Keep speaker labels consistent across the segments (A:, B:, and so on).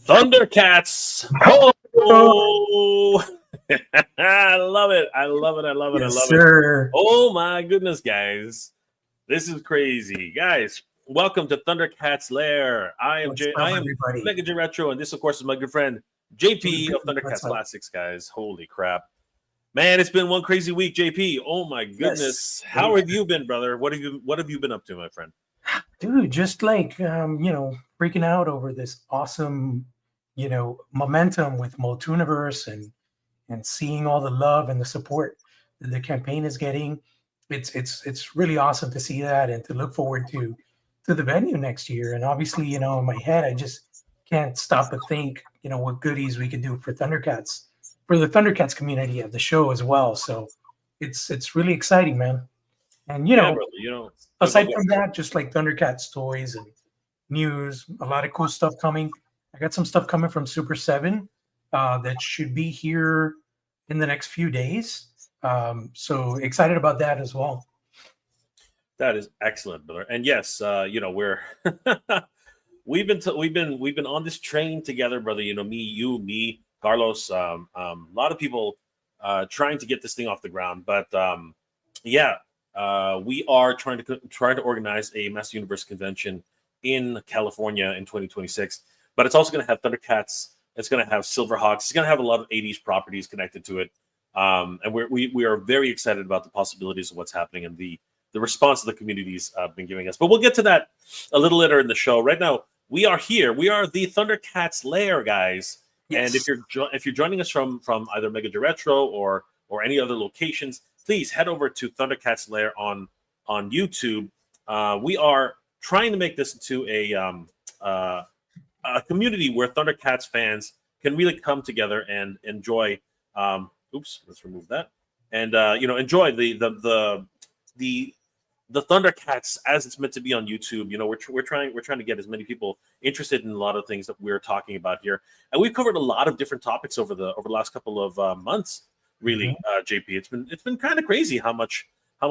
A: Thundercats. Oh, I love it. I love it. I love it. I
B: Yes,
A: love it.
B: sir.
A: Oh my goodness, guys. This is crazy. Guys, welcome to Thundercats Lair.
B: What's up,
A: I am
B: everybody?
A: Mega J Retro, and this, of course, is my good friend JP
B: JP,
A: of
B: what's
A: Thundercats
B: up?
A: Classics, guys. Holy crap. Man, it's been one crazy week, JP. Oh my goodness.
B: Yes,
A: How have you been, brother? What have you been up to, my friend?
B: dude. Just like freaking out over this awesome, momentum with Multuniverse and seeing all the love and the support that the campaign is getting. It's really awesome to see that and to look forward to the venue next year. And obviously, in my head, I just can't stop but think, what goodies we could do for the Thundercats community of the show as well. So it's really exciting, man. And
A: Yeah, brother. Go,
B: aside
A: go.
B: from that, just like Thundercats toys and news, a lot of cool stuff coming. I got some stuff coming from Super 7 that should be here in the next few days. So excited about that as well.
A: That is excellent, brother. And yes, we're we've been on this train together, brother. Me, Carlos, a lot of people trying to get this thing off the ground. But yeah, we are trying to organize a Master Universe convention in California in 2026. But it's also going to have Thundercats. It's going to have Silverhawks. It's going to have a lot of 80s properties connected to it. And we are very excited about the possibilities of what's happening and the response the community's been giving us. But we'll get to that a little later in the show. Right now, we are here. We are the Thundercats Lair, guys.
B: Yes.
A: And if you're joining us from either Mega Retro or any other locations, please head over to Thundercats Lair on YouTube. We are trying to make this into a community where Thundercats fans can really come together and enjoy. Let's remove that. And enjoy the Thundercats as it's meant to be on YouTube. We're trying to get as many people interested in a lot of things that we're talking about here, and we've covered a lot of different topics over the last couple of months. Really, JP, it's been kind of crazy how much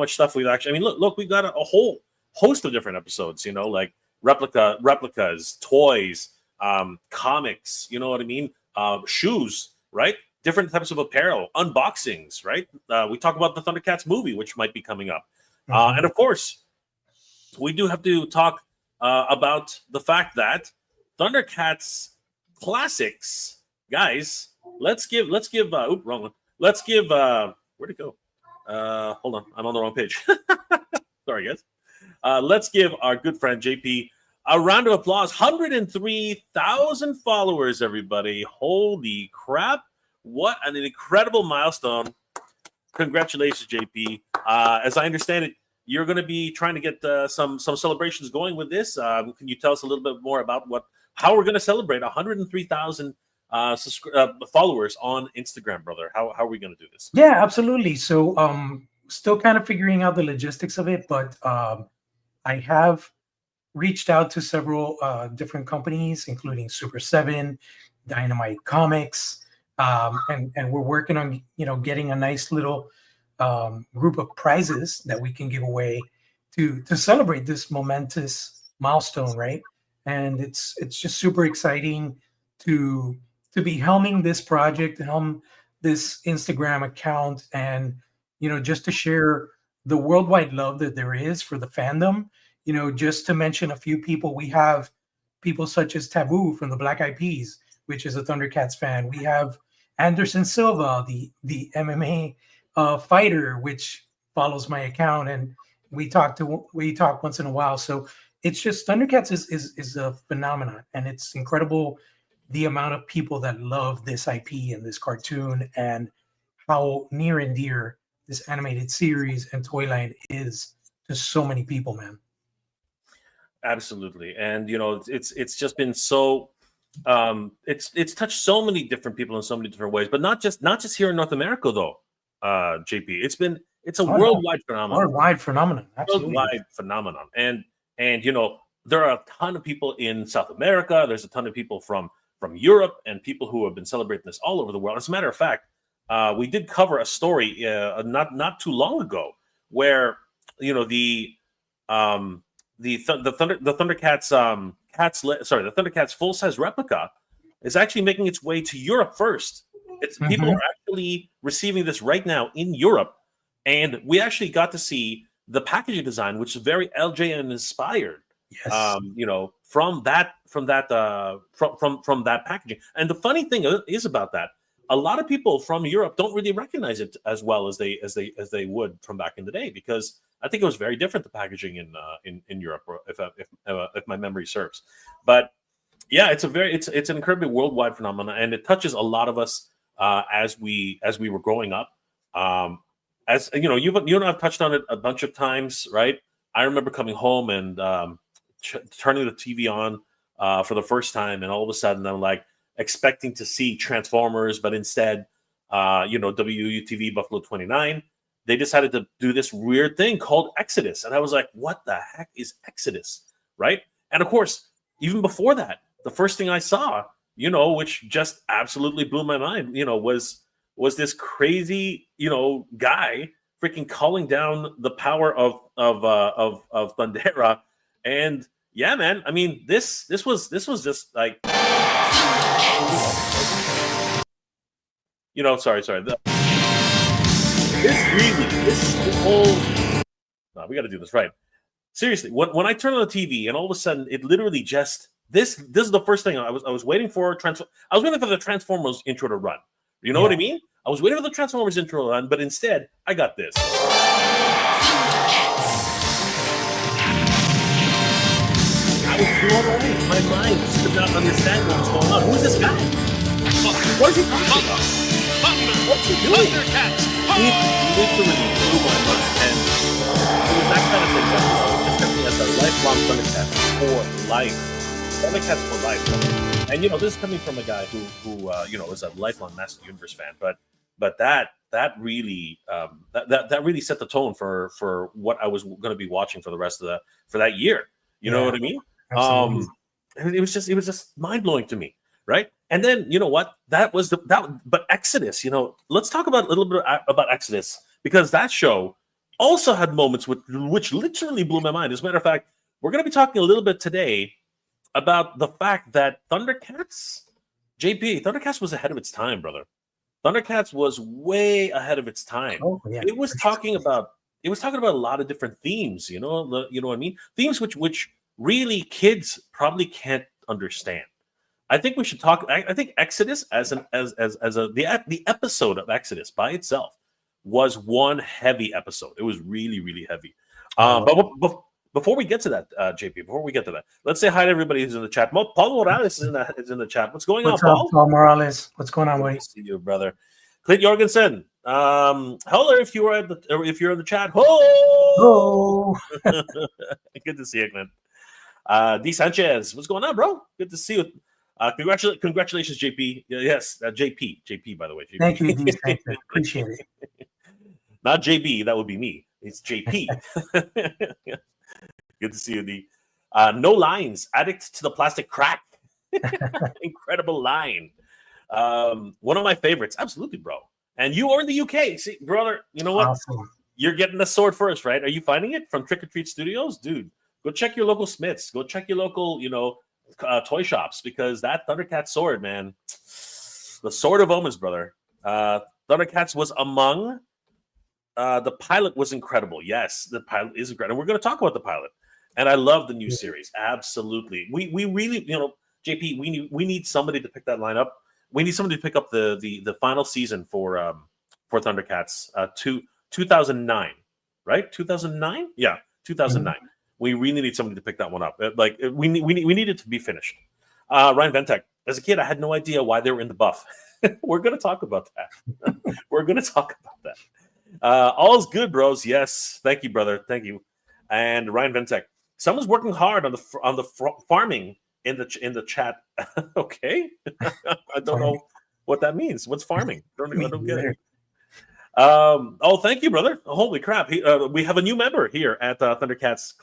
A: stuff we've actually. I mean, look, we've got a whole host of different episodes. Like replicas, toys, comics. You know what I mean? Shoes, right? Different types of apparel, unboxings, right? We talk about the Thundercats movie, which might be coming up. And of course, we do have to talk about the fact that Thundercats classics, guys. Let's give. Wrong one. Let's give. Where'd it go? Hold on, I'm on the wrong page. Sorry, guys. Let's give our good friend JP a round of applause. 103,000 followers, everybody! Holy crap! What an incredible milestone! Congratulations, JP. As I understand it, you're going to be trying to get some celebrations going with this. Can you tell us a little bit more about how we're going to celebrate 103,000 followers on Instagram, brother? How are we going to do this?
B: Yeah, absolutely. So still kind of figuring out the logistics of it, but I have reached out to several different companies, including Super 7, Dynamite Comics, and we're working on getting a nice little group of prizes that we can give away to celebrate this momentous milestone, right? And it's just super exciting to be helming this project, helm this Instagram account, and just to share the worldwide love that there is for the fandom. Just to mention a few people, we have people such as Taboo from the Black Eyed Peas, which is a Thundercats fan. We have Anderson Silva, the MMA fighter, which follows my account, and we talk once in a while. So it's just Thundercats is a phenomenon, and it's incredible the amount of people that love this IP and this cartoon, and how near and dear this animated series and toy line is to so many people, man.
A: Absolutely, and it's just been so. It's touched so many different people in so many different ways, but not just here in North America though. JP, it's a worldwide phenomenon.
B: Worldwide phenomenon, absolutely.
A: Worldwide phenomenon, and there are a ton of people in South America. There's a ton of people from Europe and people who have been celebrating this all over the world. As a matter of fact, we did cover a story not too long ago where the Thundercats the Thundercats full size replica is actually making its way to Europe first. It's people are actually receiving this right now in Europe, and we actually got to see the packaging design, which is very LJN inspired.
B: Yes.
A: From that packaging. And the funny thing is about that, a lot of people from Europe don't really recognize it as well as they would from back in the day, because I think it was very different, the packaging in Europe, if my memory serves. But yeah, it's an incredibly worldwide phenomenon, and it touches a lot of us as we were growing up. As you and I've touched on it a bunch of times, right? I remember coming home and turning the TV on for the first time, and all of a sudden I'm like expecting to see Transformers, but instead, WUTV Buffalo 29, they decided to do this weird thing called Exodus, and I was like, "What the heck is Exodus?" Right? And of course, even before that, the first thing I saw, which just absolutely blew my mind, was this crazy, guy freaking calling down the power of Thundera. And yeah, man, I mean, this was just like, sorry. This whole, no, we got to do this right. Seriously, when I turn on the TV and all of a sudden it literally just this is the first thing I was waiting for. I was waiting for the Transformers intro to run. You know what I mean? I was waiting for the Transformers intro to run, but instead I got this. I was blown away. My mind just could not understand what was going on. Who is this guy? What is he talking about? What's he doing?
C: Thundercats.
A: He literally blew my mind, and it was that kind of thing that just kept me as a lifelong Thundercats for life. Thundercats for life. And this is coming from a guy who is a lifelong Master Universe fan, but that really that really set the tone for what I was going to be watching for the rest of for that year. You know what I mean? It was just mind blowing to me, right? And then you know what? But Exodus. Let's talk about a little bit about Exodus, because that show also had moments which literally blew my mind. As a matter of fact, we're going to be talking a little bit today about the fact that Thundercats was ahead of its time, brother. Thundercats was way ahead of its time.
B: Oh, yeah.
A: It was talking about a lot of different themes, you know what I mean? Themes which really kids probably can't understand. I think we should talk. I think Exodus the episode of Exodus by itself was one heavy episode. It was really, really heavy. But before we get to that, JP, let's say hi to everybody who's in the chat. Paul Morales is in the chat. What's going on, Paul?
B: Paul Morales? What's going on, buddy?
A: Good to see you, brother. Clint Jorgensen. Hello, if you're in the chat.
B: Hello.
A: Good to see you, Clint. D Sanchez, what's going on, bro? Good to see you. Congratulations, JP. Yes, JP, by the way. JP.
B: Thank you, D Sanchez. Appreciate it.
A: Not JB, that would be me. It's JP. Good to see you, D. No lines. Addict to the plastic crack. Incredible line. One of my favorites. Absolutely, bro. And you are in the UK. See, brother, you know what?
B: Awesome.
A: You're getting the sword first, right? Are you finding it from Trick or Treat Studios? Dude, go check your local Smiths. Go check your local, toy shops, because that Thundercat sword, man, the sword of omens, brother. Thundercats was among the pilot was incredible. Yes, the pilot is incredible. And we're going to talk about the pilot. And I love the new series. Absolutely. We really, JP, we need somebody to pick that line up. We need somebody to pick up the final season for Thundercats 2009, right? 2009? Yeah, 2009. Mm-hmm. We really need somebody to pick that one up. We need it to be finished. Ryan Ventek, as a kid, I had no idea why they were in the buff. We're going to talk about that. All's good, bros. Yes, thank you, brother. Thank you. And Ryan Ventek, someone's working hard on the farming in the chat. Okay, I don't know what that means. What's farming? I don't get it. Thank you, brother. Holy crap! We have a new member here at Thundercats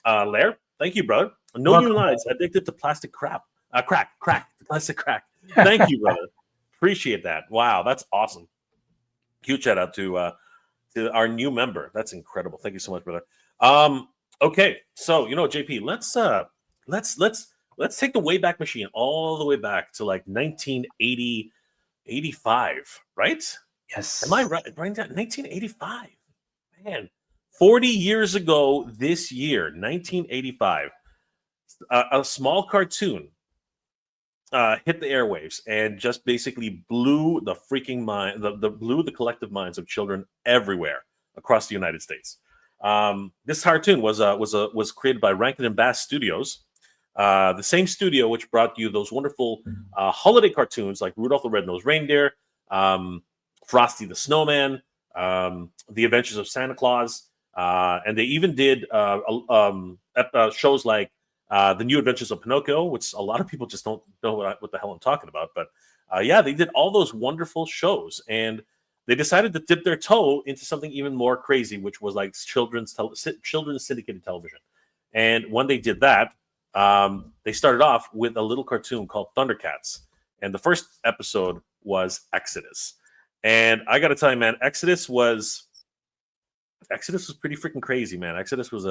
A: Lair. Thank you, brother. No new lines. Addicted to plastic crap. Plastic crack. Thank you, brother. Appreciate that. Wow, that's awesome. Huge shout out to our new member. That's incredible. Thank you so much, brother. Okay, so JP, let's let's take the Wayback Machine all the way back to like 1980, 85, right?
B: Yes.
A: Am I right? 1985. Man, 40 years ago this year, 1985, a small cartoon hit the airwaves and just basically blew the freaking mind, blew the collective minds of children everywhere across the United States. This cartoon was created by Rankin and Bass Studios, the same studio which brought you those wonderful holiday cartoons like Rudolph the Red-Nosed Reindeer, Frosty the Snowman, The Adventures of Santa Claus, and they even did shows like The New Adventures of Pinocchio, which a lot of people just don't know what the hell I'm talking about. But yeah, they did all those wonderful shows, and they decided to dip their toe into something even more crazy, which was like children's syndicated television. And when they did that, they started off with a little cartoon called Thundercats, and the first episode was Exodus. And I got to tell you, man, Exodus was pretty freaking crazy, man. Exodus was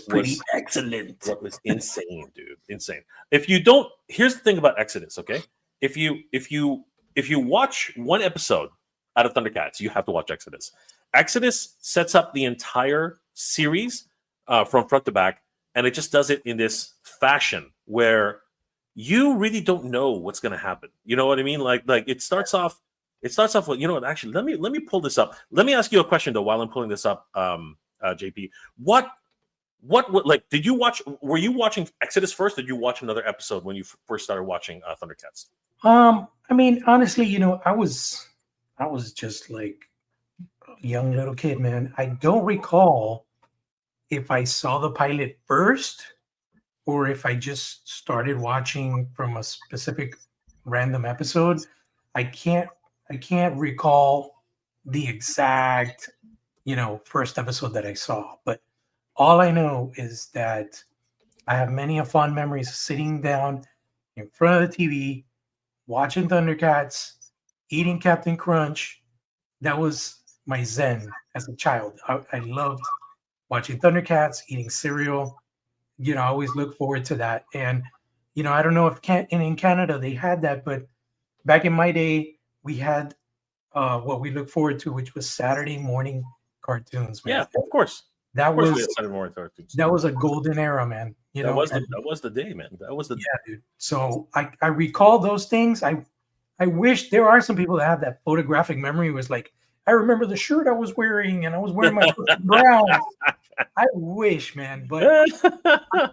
B: pretty excellent.
A: What was insane, dude, insane. If you don't, here's the thing about Exodus, okay? If you watch one episode out of Thundercats, you have to watch Exodus. Exodus sets up the entire series from front to back, and it just does it in this fashion where you really don't know what's going to happen. You know what I mean? Like it starts off with, you know what, actually, let me pull this up. Let me ask you a question though while I'm pulling this up, JP. What like were you watching Exodus first, or did you watch another episode when you first started watching Thundercats?
B: I mean, honestly, you know, I was just like a young little kid, man. I don't recall if I saw the pilot first or if I just started watching from a specific random episode. I can't recall the exact, you know, first episode that I saw, but all I know is that I have many a fond memories sitting down in front of the TV, watching Thundercats, eating Captain Crunch. That was my zen as a child. I loved watching Thundercats, eating cereal. You know, I always look forward to that. And, you know, I don't know if in Canada they had that, but back in my day, we had what we look forward to, which was Saturday morning cartoons, man.
A: Yeah, of course.
B: That
A: we
B: was
A: had Saturday morning cartoons.
B: that was a golden era, man. You know,
A: that was the day, man. That was the
B: yeah, dude. So I recall those things. I wish there are some people that have that photographic memory. It was like, I remember the shirt I was wearing, and I was wearing my brown. I wish, man, but I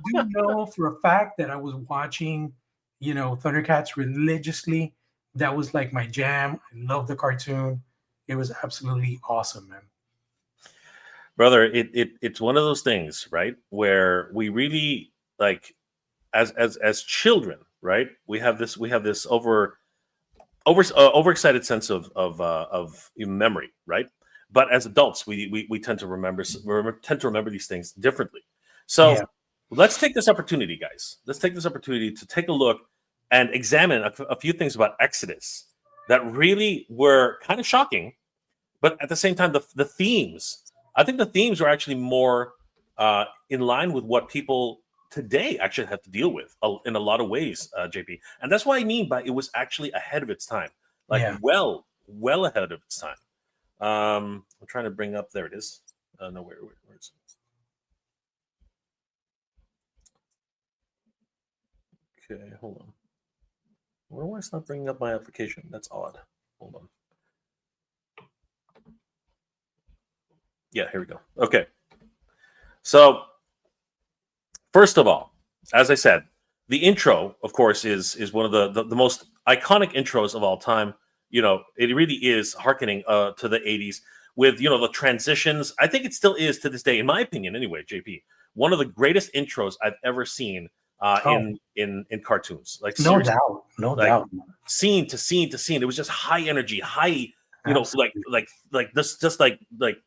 B: do know for a fact that I was watching, you know, Thundercats religiously. That was like my jam. I love the cartoon. It was absolutely awesome, man.
A: Brother, it's one of those things, right, where we really, like, as children, right, we have this overexcited sense of memory, right? But as adults, we tend to remember these things differently. So
B: Yeah.
A: let's take this opportunity, guys. Let's take this opportunity to take a look and examine a few things about Exodus that really were kind of shocking, but at the same time, the themes. I think the themes are actually more in line with what people today actually have to deal with in a lot of ways, JP. And that's what I mean by it was actually ahead of its time, like well ahead of its time. I'm trying to bring up. There it is. No, where is it? Okay, hold on. Why is it not bringing up my application? That's odd. Hold on. Yeah, here we go. Okay. So, first of all, as I said, the intro, of course, is one of the most iconic intros of all time. You know, it really is hearkening to the 80s with, you know, the transitions. I think it still is to this day, in my opinion, anyway, JP, one of the greatest intros I've ever seen in cartoons. Like,
B: no doubt.
A: Scene to scene to scene. It was just high energy, high, you know, like this, just like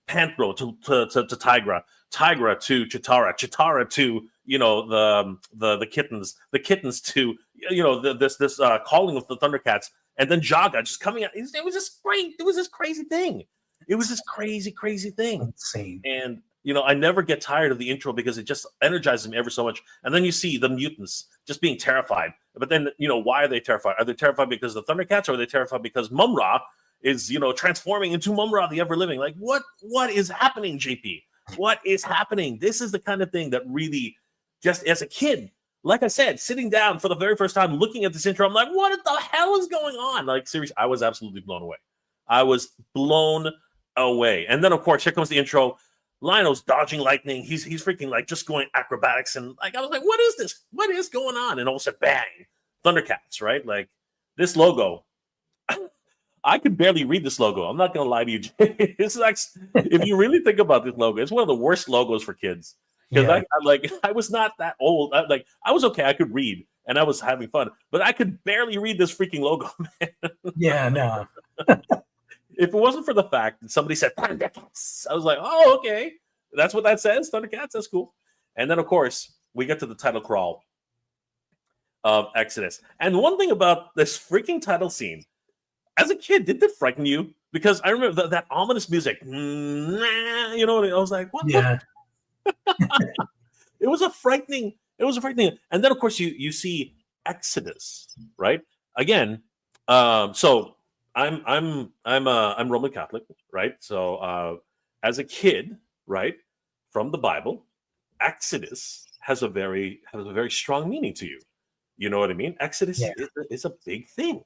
A: Panthro to Tigra, Tigra to Chitara, Chitara to, you know, the kittens to, you know, this calling of the Thundercats, and then Jaga just coming out. It was just great. It was this crazy thing. It was this crazy thing.
B: Insane.
A: And I never get tired of the intro because it just energizes me ever so much. And then you see the mutants just being terrified. But then, why are they terrified? Are they terrified because of the Thundercats, or are they terrified because Mum-Ra is, transforming into Mum-Ra, the ever-living? Like, what is happening, JP? What is happening? This is the kind of thing that really, just as a kid, like I said, sitting down for the very first time, looking at this intro, I'm like, what the hell is going on? Like, seriously, I was absolutely blown away. I was blown away. And then, of course, here comes the intro. Lionel's dodging lightning. He's freaking like just going acrobatics. And like, I was like, what is this? What is going on? And all of a sudden, bang, Thundercats, right? Like this logo. I could barely read this logo. I'm not going to lie to you. This is like, if you really think about this logo, it's one of the worst logos for kids. Because I was not that old. I was okay. I could read and I was having fun, but I could barely read this freaking logo, man.
B: Yeah, no.
A: If it wasn't for the fact that somebody said Thundercats, I was like, oh, okay. That's what that says, Thundercats. That's cool. And then, of course, we get to the title crawl of Exodus. And one thing about this freaking title scene, as a kid, did it frighten you? Because I remember that ominous music. I was like, what?
B: Yeah.
A: It was a frightening. And then, of course, you see Exodus, right? Again, so I'm Roman Catholic, right? So as a kid, right, from the Bible, Exodus has a very strong meaning to you. You know what I mean? Exodus is a big thing.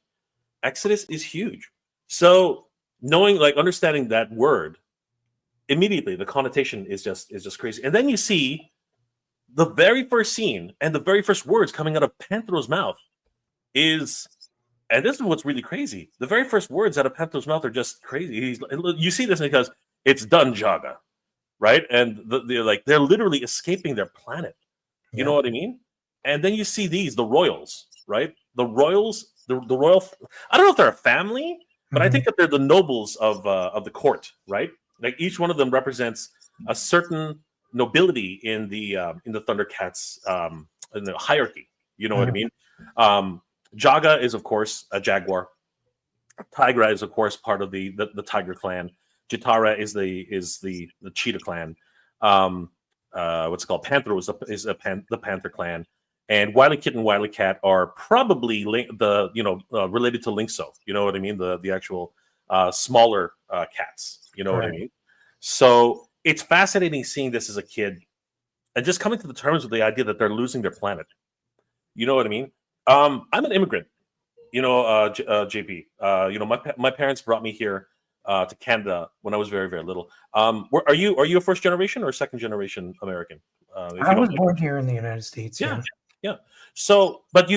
A: Exodus is huge. So understanding that word, immediately the connotation is just crazy. And then you see the very first scene and the very first words coming out of Panthero's mouth is. And this is what's really crazy. The very first words out of Panthero's mouth are just crazy. You see this because it's done, Jaga, right? And they're literally escaping their planet. You know what I mean? And then you see the royals, right? The royals, the royal. I don't know if they're a family, but I think that they're the nobles of the court, right? Like each one of them represents a certain nobility in the Thundercats in the hierarchy. You know what I mean? Jaga is, of course, a jaguar. Tigra is, of course, part of the tiger clan. Chitara is the cheetah clan. What's it called? Panthro is the panther clan. And Wily Kit and Wily Cat are probably related to Linkso. You know what I mean? The actual smaller cats. You know what I mean? So it's fascinating seeing this as a kid and just coming to the terms with the idea that they're losing their planet. You know what I mean? I'm an immigrant, JP. My parents brought me here to Canada when I was very, very little. Are you a first generation or second generation American?
B: I was born here in the United States.
A: Yeah. So, but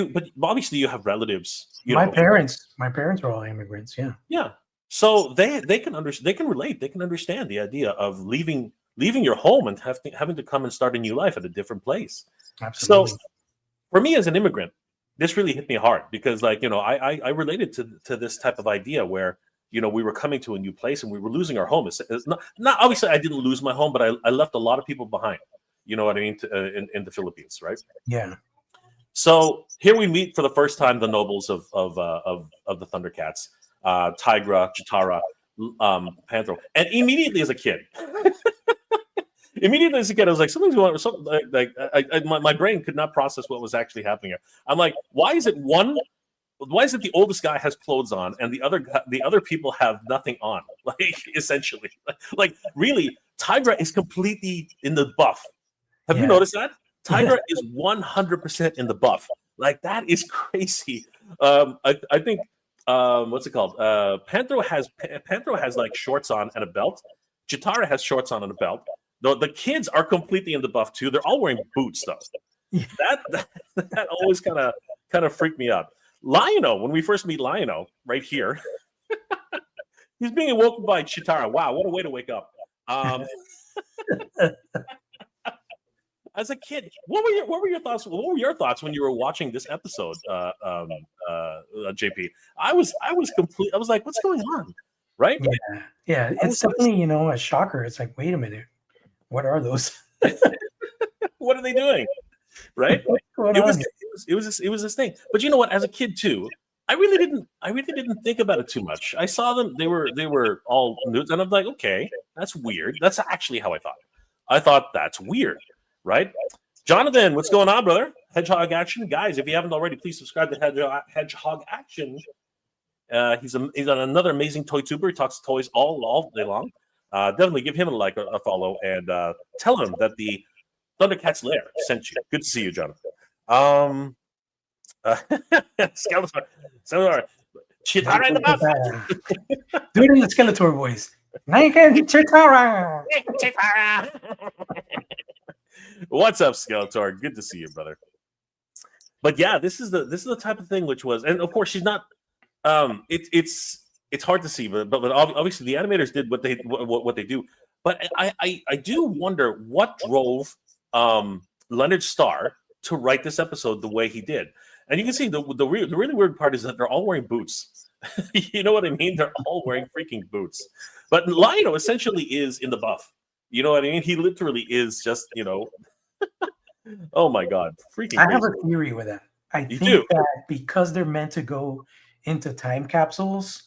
A: obviously you have relatives.
B: My parents are all immigrants. Yeah.
A: Yeah. So they can relate. They can understand the idea of leaving your home and having to come and start a new life at a different place.
B: Absolutely.
A: So, for me as an immigrant, this really hit me hard because, I related to this type of idea where, we were coming to a new place and we were losing our home. It's not obviously I didn't lose my home, but I left a lot of people behind. You know what I mean? In the Philippines, right?
B: Yeah.
A: So here we meet for the first time the nobles of the Thundercats, Tigra, Chitara, Panthro, and immediately as a kid. Immediately as a kid, I was like, something's going on. My brain could not process what was actually happening here. I'm like, why is it the oldest guy has clothes on and the other people have nothing on? Like, essentially, like really, Tigra is completely in the buff. Have you noticed that? Tigra is 100% in the buff. Like, that is crazy. I think what's it called? Panthro has like shorts on and a belt. Chitara has shorts on and a belt. The kids are completely in the buff too. They're all wearing boots though. That always kind of freaked me out. Lion-O, when we first meet Lion-O, right here, he's being awoken by Chitara. Wow, what a way to wake up. As a kid, what were your thoughts? What were your thoughts when you were watching this episode, JP? I was complete. I was like, what's going on? Right?
B: Yeah. It's definitely a shocker. It's like, wait a minute, what are those?
A: What are they doing? Right? It was this thing. But you know what? As a kid too, I really didn't think about it too much. I saw them; they were all nudes, and I'm like, okay, that's weird. That's actually how I thought. I thought that's weird, right? Jonathan, what's going on, brother? Hedgehog Action, guys. If you haven't already, please subscribe to Hedgehog Action. He's on another amazing toy tuber. He talks toys all day long. Definitely give him a follow, and tell him that the Thundercats Lair sent you. Good to see you, Jonathan. Skeletor. Chitara in the buff.
B: Do it in the Skeletor voice. Rankin, Chitara.
A: What's up, Skeletor? Good to see you, brother. But yeah, this is the type of thing which was, and of course she's not. It's hard to see, but obviously the animators did what they do. But I do wonder what drove Leonard Starr to write this episode the way he did. And you can see the really weird part is that they're all wearing boots. You know what I mean? They're all wearing freaking boots. But Lionel essentially is in the buff. You know what I mean? He literally is just, oh my God, freaking
B: I
A: crazy.
B: have a theory with that. I think that because they're meant to go into time capsules,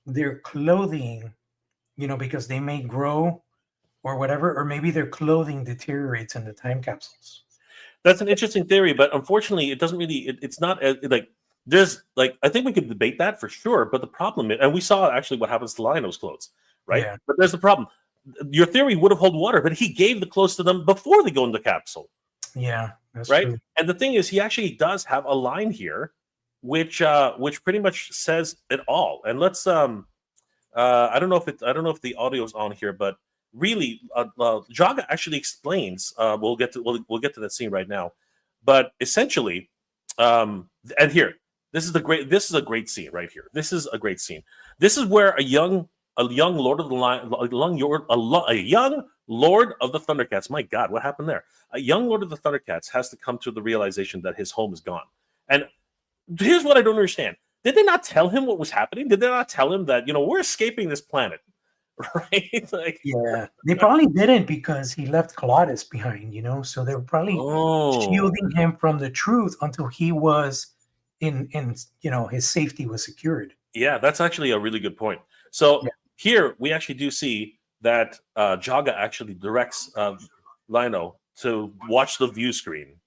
B: their clothing, because they may grow or whatever, or maybe their clothing deteriorates in the time capsules.
A: That's an interesting theory, but unfortunately, it doesn't really. It's not as there's I think we could debate that for sure. But the problem is, and we saw actually what happens to Lionel's clothes, right?
B: Yeah.
A: But there's the problem. Your theory would have held water, but he gave the clothes to them before they go in the capsule.
B: Yeah, that's
A: right.
B: true.
A: And the thing is, he actually does have a line here, which pretty much says it all. And let's I don't know if the audio's on here, but really, Jaga actually explains. We'll get to that scene right now, but essentially, and here, this is a great scene right here. This is a great scene. This is where a young Lord of the Line, a young Lord of the Thundercats. My God, what happened there? A young Lord of the Thundercats has to come to the realization that his home is gone. And here's what I don't understand: did they not tell him what was happening? Did they not tell him that we're escaping this planet? Right?
B: Yeah, they probably didn't because he left Colossus behind, so they were probably shielding him from the truth until he was in his safety was secured.
A: Yeah, that's actually a really good point. So here we actually do see that Jaga actually directs Lino to watch the view screen.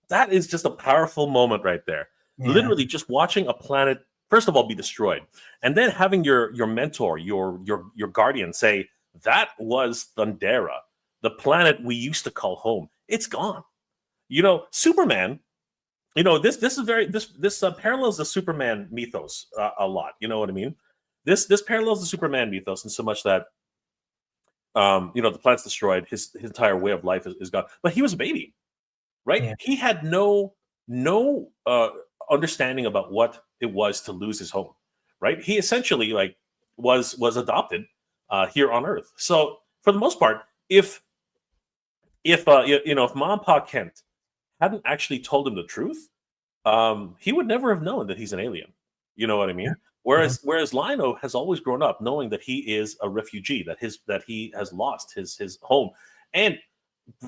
A: That is just a powerful moment right there. Yeah. Literally just watching a planet, first of all, be destroyed. And then having your mentor, your guardian say, that was Thundera, the planet we used to call home. It's gone. Superman, this parallels the Superman mythos a lot. You know what I mean? This parallels the Superman mythos in so much that the planet's destroyed, his entire way of life is gone. But he was a baby. Right? Yeah. He had no understanding about what it was to lose his home. Right? He essentially was adopted here on Earth. So for the most part, if Mom and Pa Kent hadn't actually told him the truth, he would never have known that he's an alien. You know what I mean? Yeah. Whereas Lino has always grown up knowing that he is a refugee, that he has lost his home, and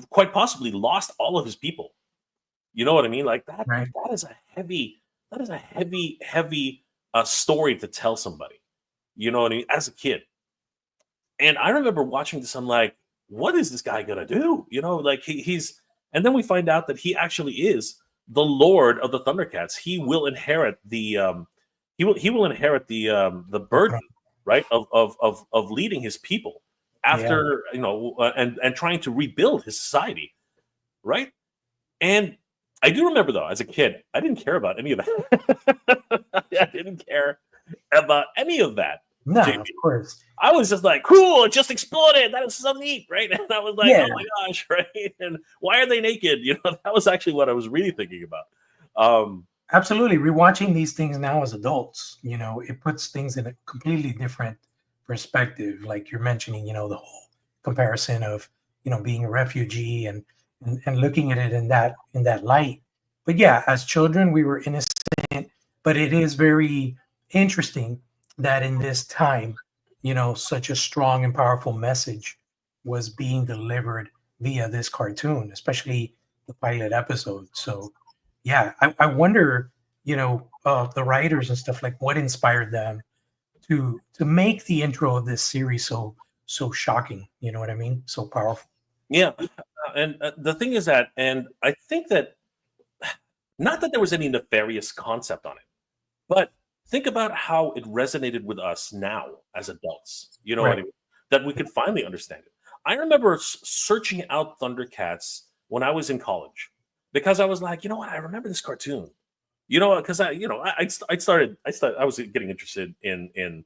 A: quite possibly lost all of his people. You know what I mean? Like that. Right. That is a heavy story to tell somebody. You know what I mean? As a kid. And I remember watching this. I'm like, what is this guy gonna do? He's. And then we find out that he actually is the Lord of the Thundercats. He will inherit the. He will inherit the burden, right, of leading his people. After and trying to rebuild his society, right? And I do remember though, as a kid, I didn't care about any of that. I didn't care about any of that.
B: No, JP. Of course.
A: I was just like, cool, it just exploded. That is so neat, right? And I was like, oh my gosh, right? And why are they naked? That was actually what I was really thinking about.
B: Absolutely. Rewatching these things now as adults, it puts things in a completely different perspective, like you're mentioning, the whole comparison of being a refugee and looking at it in that light. But yeah, as children we were innocent, but it is very interesting that in this time, such a strong and powerful message was being delivered via this cartoon, especially the pilot episode. So, yeah, I wonder, the writers and stuff, like what inspired them to make the intro of this series so shocking. You know what I mean? So powerful.
A: Yeah, and the thing is that, and I think that not that there was any nefarious concept on it, but think about how it resonated with us now as adults. You know what I
B: Right.
A: mean? That we could finally understand it. I remember searching out Thundercats when I was in college because I was like, you know what? I remember this cartoon. You know, because I was getting interested in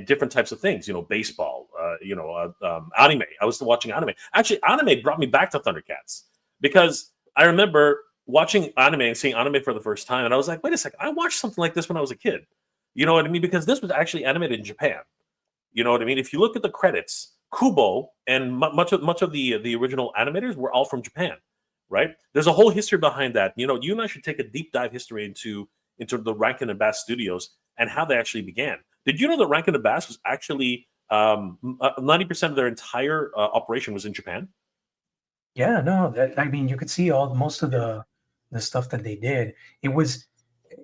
A: different types of things. You know, baseball. Anime. I was still watching anime. Actually, anime brought me back to Thundercats because I remember watching anime and seeing anime for the first time, and I was like, wait a second, I watched something like this when I was a kid. You know what I mean? Because this was actually animated in Japan. You know what I mean? If you look at the credits, Kubo and much of the original animators were all from Japan, right? There's a whole history behind that. You know, you and I should take a deep dive history into the Rankin and Bass studios and how they actually began. Did you know that Rankin and Bass was actually 90% of their entire operation was in Japan?
B: Yeah, no, I mean, you could see most of the stuff that they did. It was,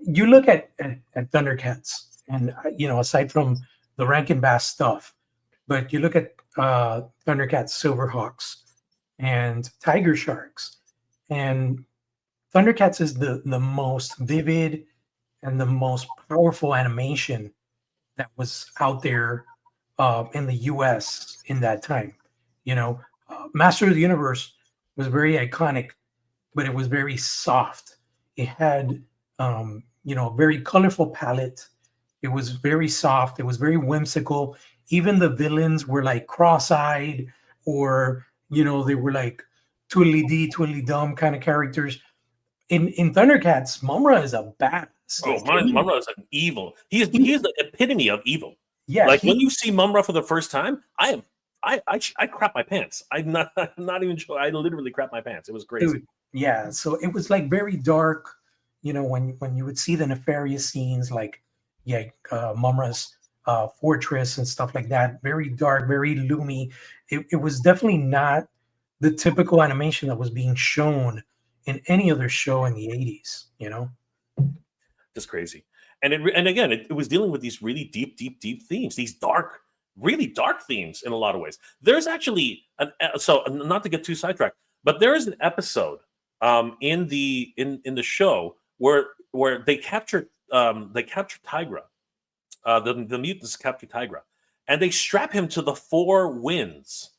B: you look at Thundercats, and aside from the Rankin Bass stuff, but you look at Thundercats Silverhawks and Tiger Sharks, and Thundercats is the most vivid and the most powerful animation that was out there in the U.S. in that time. Master of the Universe was very iconic, but it was very soft. It had, a very colorful palette. It was very soft. It was very whimsical. Even the villains were like cross-eyed, or they were like twiddly dee, twiddly dum kind of characters. In Thundercats, Mumra is a badass.
A: Oh,
B: Like,
A: Mumra is an evil. He is the epitome of evil.
B: yeah,
A: Like when you see Mumra for the first time, I crap my pants. I'm not even sure. I literally crap my pants. It was crazy.
B: dude, yeah. So it was like very dark. When you would see the nefarious scenes, like Mumra's fortress and stuff like that, very dark, very loomy. It was definitely not the typical animation that was being shown in any other show in the 80s.
A: Just crazy. And again, it was dealing with these really deep themes, these dark, really dark themes in a lot of ways. There's actually so not to get too sidetracked, but there is an episode in the show where they capture Tigra, the mutants capture Tigra, and they strap him to the four winds.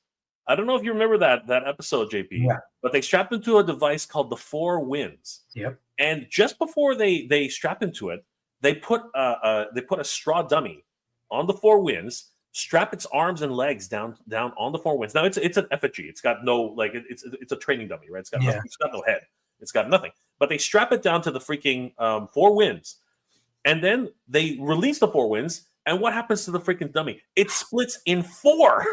A: I don't know if you remember that episode, JP.
B: Yeah.
A: But they strapped him to a device called the Four Winds.
B: Yep.
A: And just before they strap him to it, they put a straw dummy on the four winds, strap its arms and legs down on the four winds. Now it's an effigy. It's got no it's a training dummy, right? It's got nothing, it's got no head. It's got nothing. But they strap it down to the freaking four winds, and then they release the four winds. And what happens to the freaking dummy? It splits in four.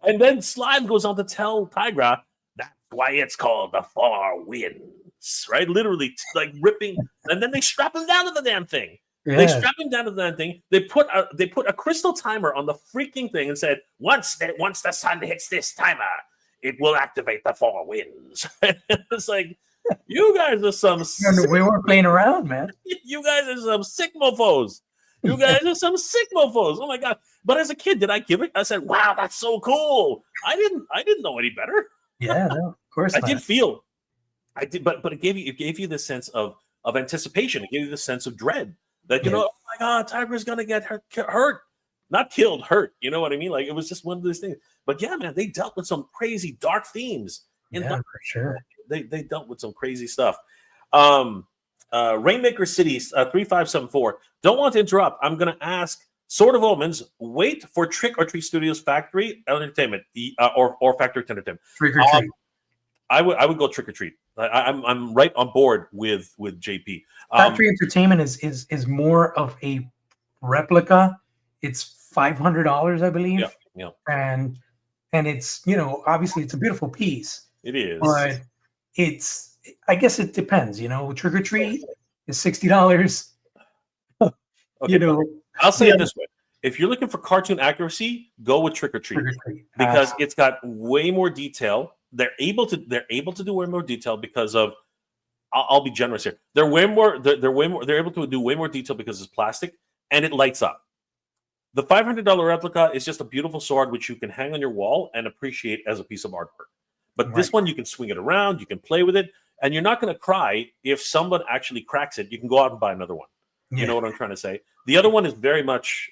A: And then Slime goes on to tell Tigra that's why it's called the Four Winds, right? Literally, like ripping. And then they strap him down to the damn thing. Yeah. They strap him down to the damn thing. They put a crystal timer on the freaking thing and said, once the sun hits this timer, it will activate the Four Winds. It's like, you guys are some.
B: We weren't playing around, man.
A: You guys are some sick mofos. You guys are some sick mofos. Oh my god! But as a kid, did I give it? I said, "Wow, that's so cool." I didn't know any better.
B: Yeah, no, of course.
A: I did feel. I did, but it gave you this sense of anticipation. It gave you the sense of dread that oh my god, Tiger's gonna get hurt, not killed, hurt. You know what I mean? Like it was just one of those things. But yeah, man, they dealt with some crazy dark themes.
B: For sure.
A: They dealt with some crazy stuff. Rainmaker Cities 3574. Don't want to interrupt. I'm going to ask Sword of Omens. Wait for Trick or Treat Studios Factory Entertainment or Factory Entertainment.
B: Trick or Treat.
A: I would go Trick or Treat. I'm right on board with JP.
B: Factory Entertainment is more of a replica. It's $500, I believe.
A: Yeah.
B: And it's obviously it's a beautiful piece.
A: It is,
B: but I guess it depends. Trick or Treat is $60.
A: Okay. I'll say it this way: if you're looking for cartoon accuracy, go with Trick or Treat
B: Trick or Treat.
A: because it's got way more detail. They're able to do way more detail because of. I'll be generous here. They're way more. They're way more. They're able to do way more detail because it's plastic and it lights up. The $500 replica is just a beautiful sword which you can hang on your wall and appreciate as a piece of artwork. But this one, you can swing it around, you can play with it, and you're not going to cry if someone actually cracks it. You can go out and buy another one. Yeah. You know what I'm trying to say? The other one is very much,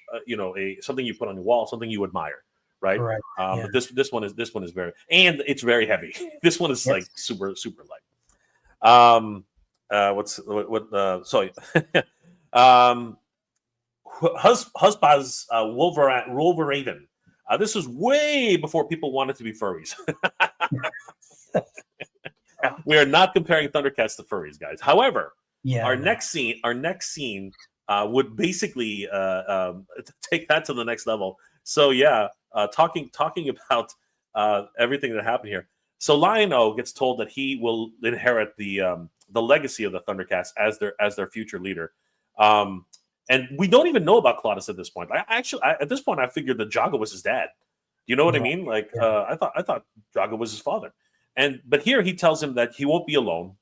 A: something you put on your wall, something you admire, right? But this one is very, and it's very heavy. This one is like super light. Husband's Wolverine. This was way before people wanted to be furries. We are not comparing Thundercats to furries, guys. However, our next scene would basically take that to the next level. So talking about everything that happened here. So Lion-O gets told that he will inherit the legacy of the Thundercats as their future leader. And we don't even know about Claudius at this point. At this point, I figured that Jaga was his dad. Do you know what I mean? Like, I thought Jaga was his father. But here he tells him that he won't be alone.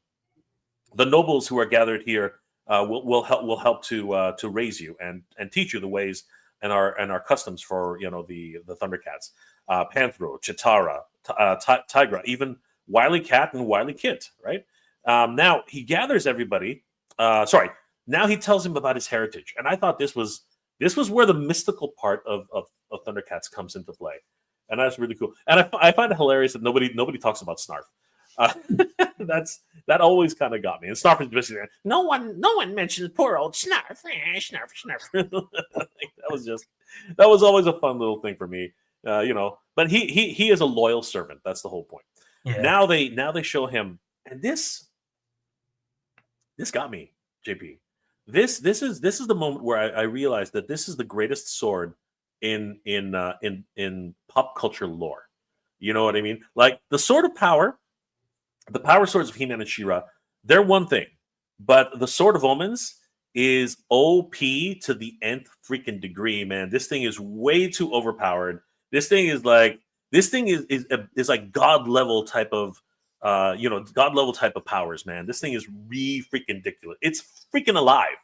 A: The nobles who are gathered here will help to raise you and teach you the ways and our customs for the Thundercats. Panthro, Chitara, Tigra, even Wily Cat and Wily Kit. Right now he gathers everybody. Now he tells him about his heritage, and I thought this was where the mystical part of Thundercats comes into play, and that's really cool. And I find it hilarious that nobody talks about Snarf. That always kind of got me. And Snarf is basically no one mentions poor old Snarf. Snarf. that was always a fun little thing for me, But he is a loyal servant. That's the whole point. Yeah. Now they show him, and this got me, JP. This is the moment where I realized that this is the greatest sword in pop culture lore. You know what I mean? Like the Sword of Power, the power swords of He-Man and She-Ra, they're one thing, but the Sword of Omens is OP to the nth freaking degree, man. This thing is way too overpowered. This thing is like God level type of God level type of powers, man. This thing is freaking ridiculous. It's freaking alive.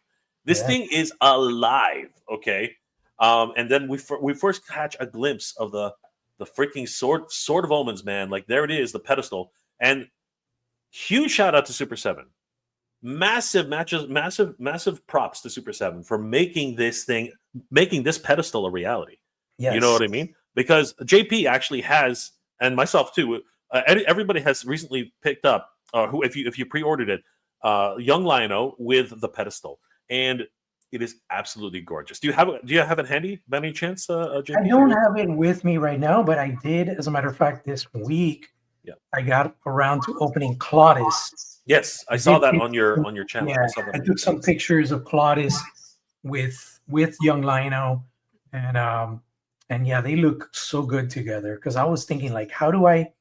A: This thing is alive, okay? And then we first catch a glimpse of the freaking sword of Omens, man. Like there it is, the pedestal. And huge shout out to Super 7. Massive props to Super 7 for making this pedestal a reality. Yes. You know what I mean? Because JP actually has, and myself too, everybody has recently picked up, who if you pre-ordered it, Young Lion-O with the pedestal, and it is absolutely gorgeous. Do you have it handy by any chance, JP?
B: I don't have it with me right now, but I did, as a matter of fact, this week. Yeah, I got around to opening Claudius.
A: Yes, I saw that on your channel.
B: Yeah, I took some pictures of Claudius with Young Lion-O, and yeah, they look so good together. Because I was thinking, like, how do I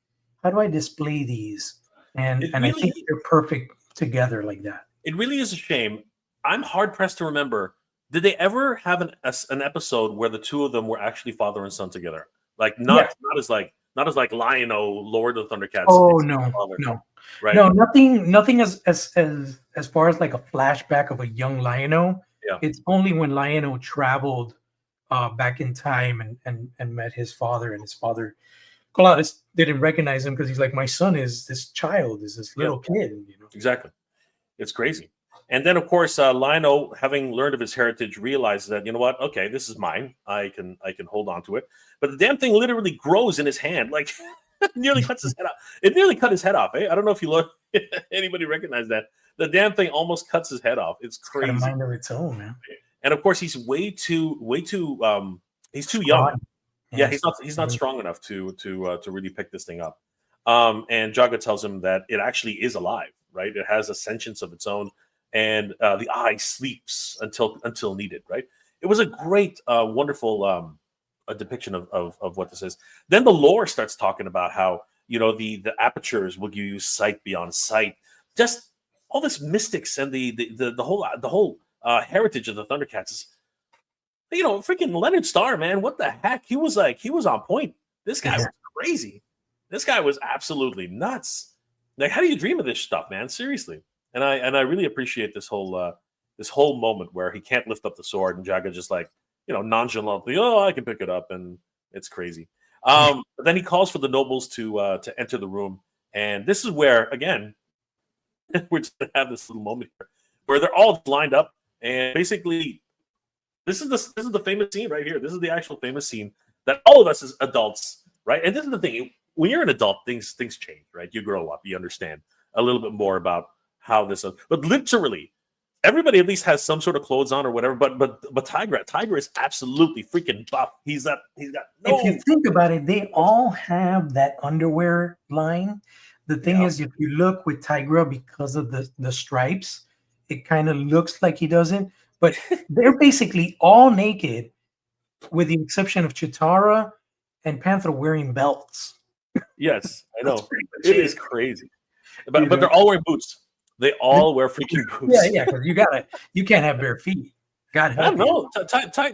B: display these? And I think they're perfect together like that.
A: It really is a shame. I'm hard pressed to remember. Did they ever have an episode where the two of them were actually father and son together? Like not as Lion-O, Lord of the Thundercats.
B: Oh no, right? No, nothing as far as like a flashback of a young Lion-O. Yeah. It's only when Lion-O traveled back in time and met his father, and his father Claudius didn't recognize him because he's like, my son is this little kid.
A: Exactly. It's crazy. And then, of course, Lion-O, having learned of his heritage, realizes that, you know what? Okay, this is mine. I can hold on to it. But the damn thing literally grows in his hand, like nearly cuts his head off. It nearly cut his head off. Eh? I don't know if anybody recognized that. The damn thing almost cuts his head off. It's crazy.
B: It's got a mind of its own, man.
A: And of course, he's he's too young. Yeah, he's not strong enough to really pick this thing up. And Jaga tells him that it actually is alive, right? It has a sentience of its own. And the eye sleeps until needed, right? It was a great, wonderful a depiction of what this is. Then the lore starts talking about how the apertures will give you sight beyond sight. Just all this mystics and the whole heritage of the Thundercats Freaking Leonard Starr, man, what the heck? He was on point. This guy was crazy. This guy was absolutely nuts. Like, how do you dream of this stuff, man? Seriously. And I really appreciate this whole moment where he can't lift up the sword and Jaga just like, nonchalantly, oh, I can pick it up, and it's crazy. But then he calls for the nobles to enter the room, and this is where again we're just gonna have this little moment here where they're all lined up, and basically this is the famous scene right here. This is the actual famous scene that all of us as adults, right? And this is the thing: when you're an adult, things change, right? You grow up, you understand a little bit more about how this is. But literally, everybody at least has some sort of clothes on or whatever. But Tiger is absolutely freaking buff. He's got no.
B: If you think about it, they all have that underwear line. The thing is, if you look with Tigra, because of the stripes, it kind of looks like he doesn't. But they're basically all naked, with the exception of Chitara and Panther wearing belts.
A: Yes, I know. It is crazy. But they're all wearing boots. They all wear freaking boots.
B: Yeah, because you can't have bare feet. God help you.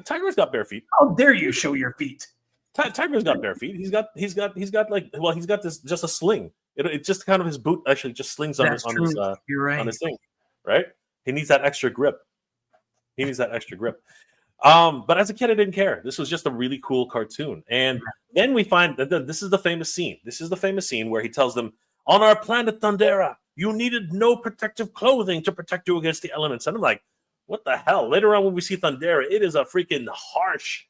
A: Tiger's got bare feet.
B: How dare you show your feet?
A: Tiger's got bare feet. He's got he's got this just a sling. It just kind of his boot actually just slings on his
B: You're right.
A: on his thing, right? He needs that extra grip. But as a kid, I didn't care. This was just a really cool cartoon. And then we find that this is the famous scene. This is the famous scene where he tells them, on our planet Thundera, you needed no protective clothing to protect you against the elements. And I'm like, what the hell? Later on when we see Thundera, it is a freaking harsh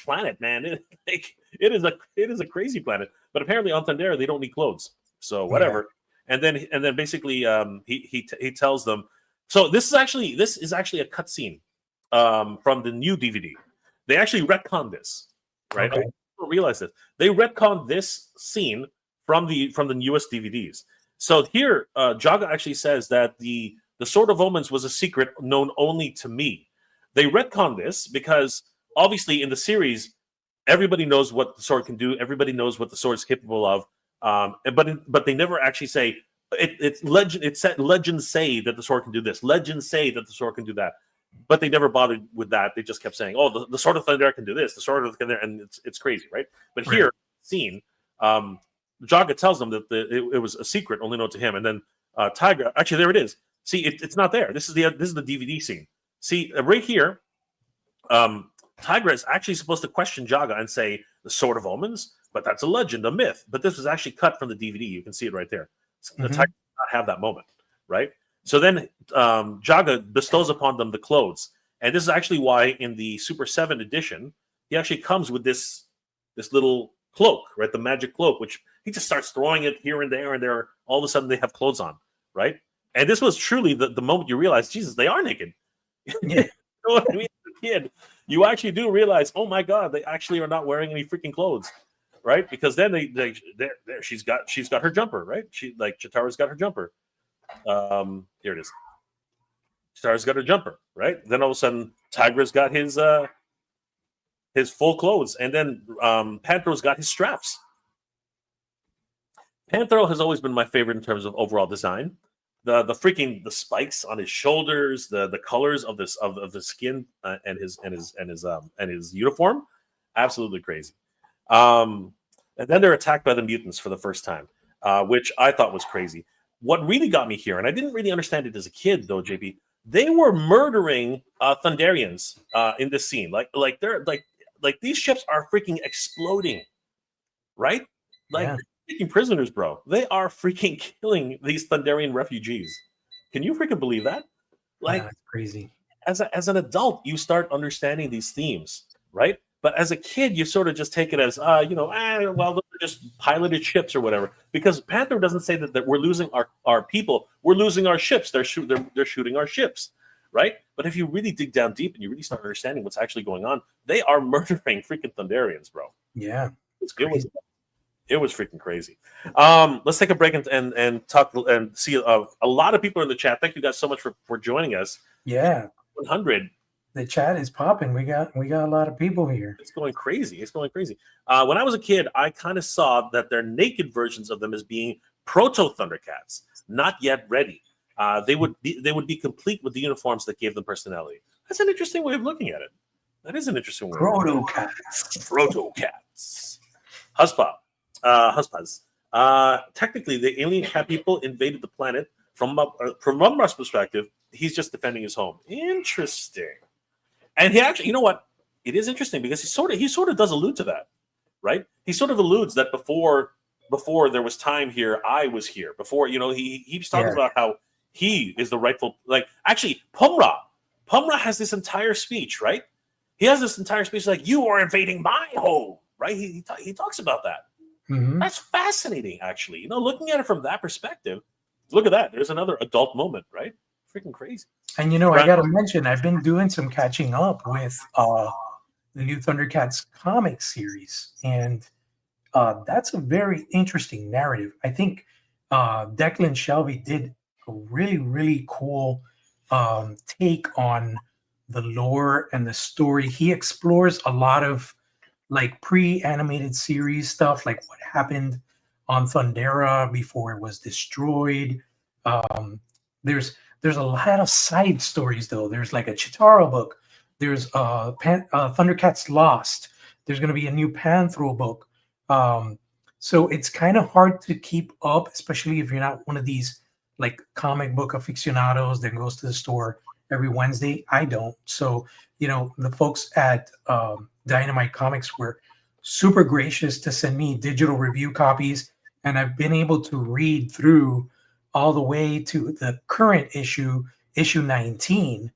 A: planet, man. It is a crazy planet. But apparently on Thundera, they don't need clothes. So whatever. Yeah. And then basically he tells them. So this is actually a cutscene from the new DVD. They actually retconned this, right? Okay. I don't realize this. They retconned this scene from the newest DVDs. So here, Jaga actually says that the Sword of Omens was a secret known only to me. They retconned this because obviously in the series, everybody knows what the sword can do. Everybody knows what the sword is capable of. But they never actually say it's legend. It said legends say that the sword can do this. Legends say that the sword can do that. But they never bothered with that. They just kept saying, "Oh, the Sword of Thunder can do this. The Sword of Thunder," and it's crazy, right? But here, scene, Jaga tells them that it was a secret only known to him, and then Tiger. Actually, there it is. See, it's not there. This is the DVD scene. See, right here, Tigra is actually supposed to question Jaga and say the Sword of Omens, but that's a legend, a myth. But this was actually cut from the DVD. You can see it right there. The Tiger did not have that moment, right? So then Jaga bestows upon them the clothes. And this is actually why in the Super 7 edition, he actually comes with this little cloak, right? The magic cloak, which he just starts throwing it here and there. All of a sudden they have clothes on, right? And this was truly the moment you realize, Jesus, they are naked.
B: Yeah.
A: You know what I mean? As a kid, you actually do realize, oh my God, they actually are not wearing any freaking clothes, right? Because then she's got her jumper, right? Chitara's got her jumper. Here it is. Chitara's got her jumper, right? Then all of a sudden, Tigra's got his full clothes, and then Panthero's got his straps. Panthero has always been my favorite in terms of overall design. The spikes on his shoulders, the colors of the skin and his uniform, absolutely crazy. And then they're attacked by the mutants for the first time, which I thought was crazy. What really got me here, and I didn't really understand it as a kid though, JP, they were murdering Thunderians in this scene. Like they're like these ships are freaking exploding, right? Like they're taking prisoners, bro. They are freaking killing these Thunderian refugees. Can you freaking believe that? Like
B: that's crazy.
A: As an adult, you start understanding these themes, right? But as a kid, you sort of just take it as, well, those are just piloted ships or whatever. Because Panther doesn't say that we're losing our people. We're losing our ships. They're shooting our ships, right? But if you really dig down deep and you really start understanding what's actually going on, they are murdering freaking Thunderians, bro.
B: Yeah.
A: It was freaking crazy. Let's take a break and talk and see a lot of people in the chat. Thank you guys so much for joining us.
B: Yeah.
A: 100.
B: The chat is popping. We got a lot of people here.
A: It's going crazy. When I was a kid, I kind of saw that their naked versions of them as being proto Thundercats, not yet ready. They would be complete with the uniforms that gave them personality. That's an interesting way of looking at it. That is an interesting word.
B: Protocats.
A: Protocats. Huspa. Huspas. Technically, the alien cat people invaded the planet. From Mumra's perspective, he's just defending his home. Interesting. And he actually, you know what? It is interesting because he sort of does allude to that, right? He sort of alludes that before there was time here, I was here. Before, he's talking about how he is the rightful, like, actually, Pumra has this entire speech, right? He has this entire speech like, you are invading my home, right? He talks about that.
B: Mm-hmm.
A: That's fascinating, actually. Looking at it from that perspective, look at that. There's another adult moment, right? Freaking crazy.
B: And I got to mention, I've been doing some catching up with the new Thundercats comic series, and that's a very interesting narrative. I think Declan Shelby did a really, really cool take on the lore and the story. He explores a lot of like pre-animated series stuff, like what happened on Thundera before it was destroyed. There's a lot of side stories though. There's like a Chitara book. There's Thundercats Lost. There's going to be a new Panthro book. So it's kind of hard to keep up, especially if you're not one of these like comic book aficionados that goes to the store every Wednesday. I don't. So, the folks at Dynamite Comics were super gracious to send me digital review copies, and I've been able to read through all the way to the current issue 19.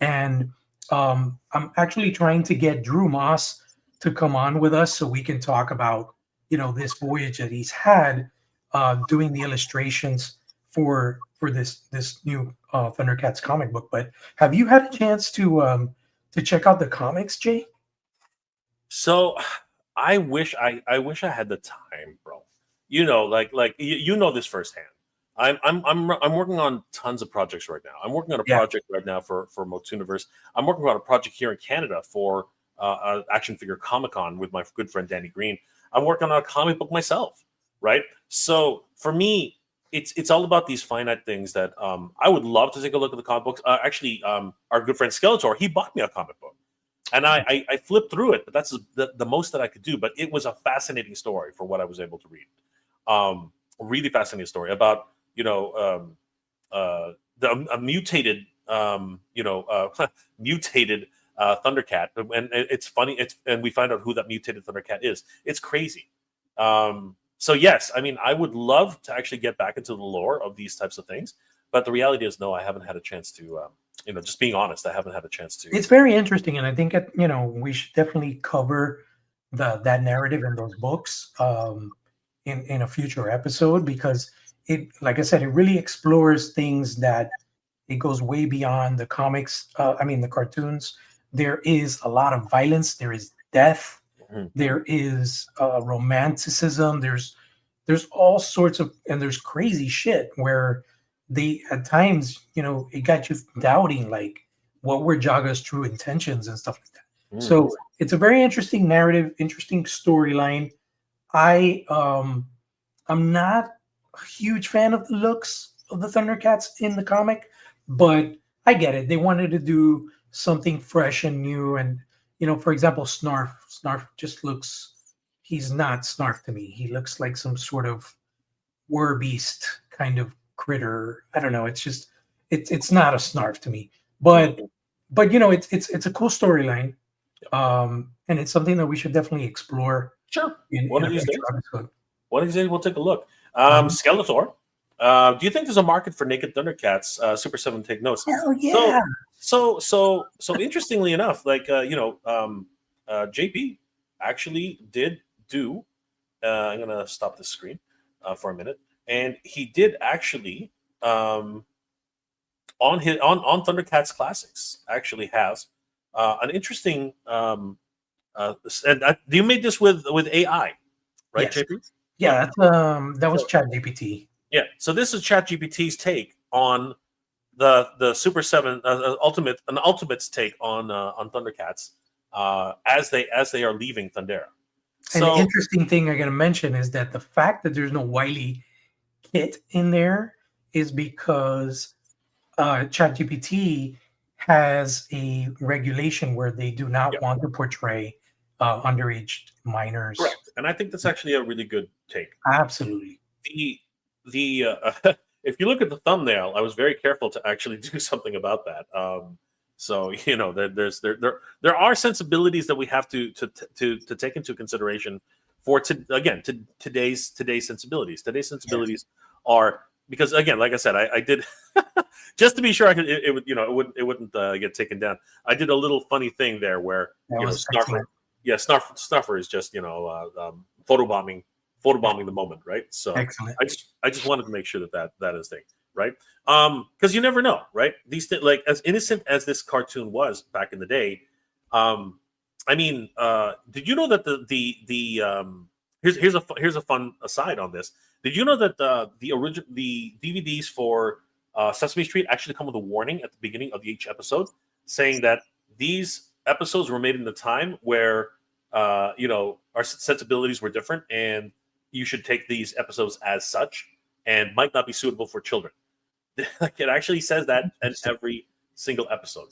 B: And I'm actually trying to get Drew Moss to come on with us so we can talk about, this voyage that he's had doing the illustrations for this new Thundercats comic book. But have you had a chance to check out the comics, Jay?
A: So I wish I had the time, bro. Like this firsthand. I'm working on tons of projects right now. I'm working on a project right now for Motuniverse. I'm working on a project here in Canada for Action Figure Comic-Con with my good friend Danny Green. I'm working on a comic book myself, right? So for me, it's all about these finite things that I would love to take a look at the comic books. Actually, our good friend Skeletor, he bought me a comic book. And I flipped through it, but that's the most that I could do. But it was a fascinating story for what I was able to read. Really fascinating story about a mutated mutated Thundercat, and it's funny. And we find out who that mutated Thundercat is. It's crazy. So yes, I mean, I would love to actually get back into the lore of these types of things, but the reality is, no, I haven't had a chance to. Just being honest, I haven't had a chance to.
B: It's very interesting, and I think we should definitely cover that narrative in those books in a future episode, because it, like I said, it really explores things that it goes way beyond the comics. The cartoons. There is a lot of violence. There is death.
A: Mhm.
B: There is romanticism. There's all sorts of, and there's crazy shit where they at times, it got you doubting like what were Jaga's true intentions and stuff like that. So it's a very interesting narrative, interesting storyline. I'm not a huge fan of the looks of the Thundercats in the comic, but I get it. They wanted to do something fresh and new, and for example, Snarf just looks, he's not Snarf to me. He looks like some sort of Werbeast kind of critter. I don't know. It's just it's not a Snarf to me. But it's a cool storyline. And it's something that we should definitely explore.
A: Sure.
B: One of these days.
A: One of these days we'll take a look. Skeletor. Do you think there's a market for naked Thundercats? Super 7 take notes.
B: Hell yeah.
A: So interestingly enough, like JP actually did do. I'm gonna stop the screen for a minute, and he did actually on Thundercats Classics actually has an interesting. You made this with AI, right,
B: yes.
A: JP?
B: Yeah, that was ChatGPT.
A: Yeah, so this is ChatGPT's take on the Super 7 Ultimate's take on Thundercats as they are leaving Thundera.
B: And the interesting thing I'm going to mention is that the fact that there's no Wily kit in there is because ChatGPT has a regulation where they do not
A: Yeah.
B: want to portray underage minors.
A: Correct. And I think that's actually a really good take.
B: Absolutely.
A: The if you look at the thumbnail, I was very careful to actually do something about that. So there are sensibilities that we have to take into consideration for today's sensibilities. Today's sensibilities are, because again, like I said, I did just to be sure it wouldn't get taken down. I did a little funny thing there where Snuffer is just photobombing the moment, right? So
B: excellent.
A: I just wanted to make sure that is thing, right? Because you never know, right? These things, like as innocent as this cartoon was back in the day, I mean, did you know that here's a fun aside on this? Did you know that the DVDs for Sesame Street actually come with a warning at the beginning of each episode, saying that these episodes were made in the time where our sensibilities were different, and you should take these episodes as such, and might not be suitable for children. Like, it actually says that in every single episode.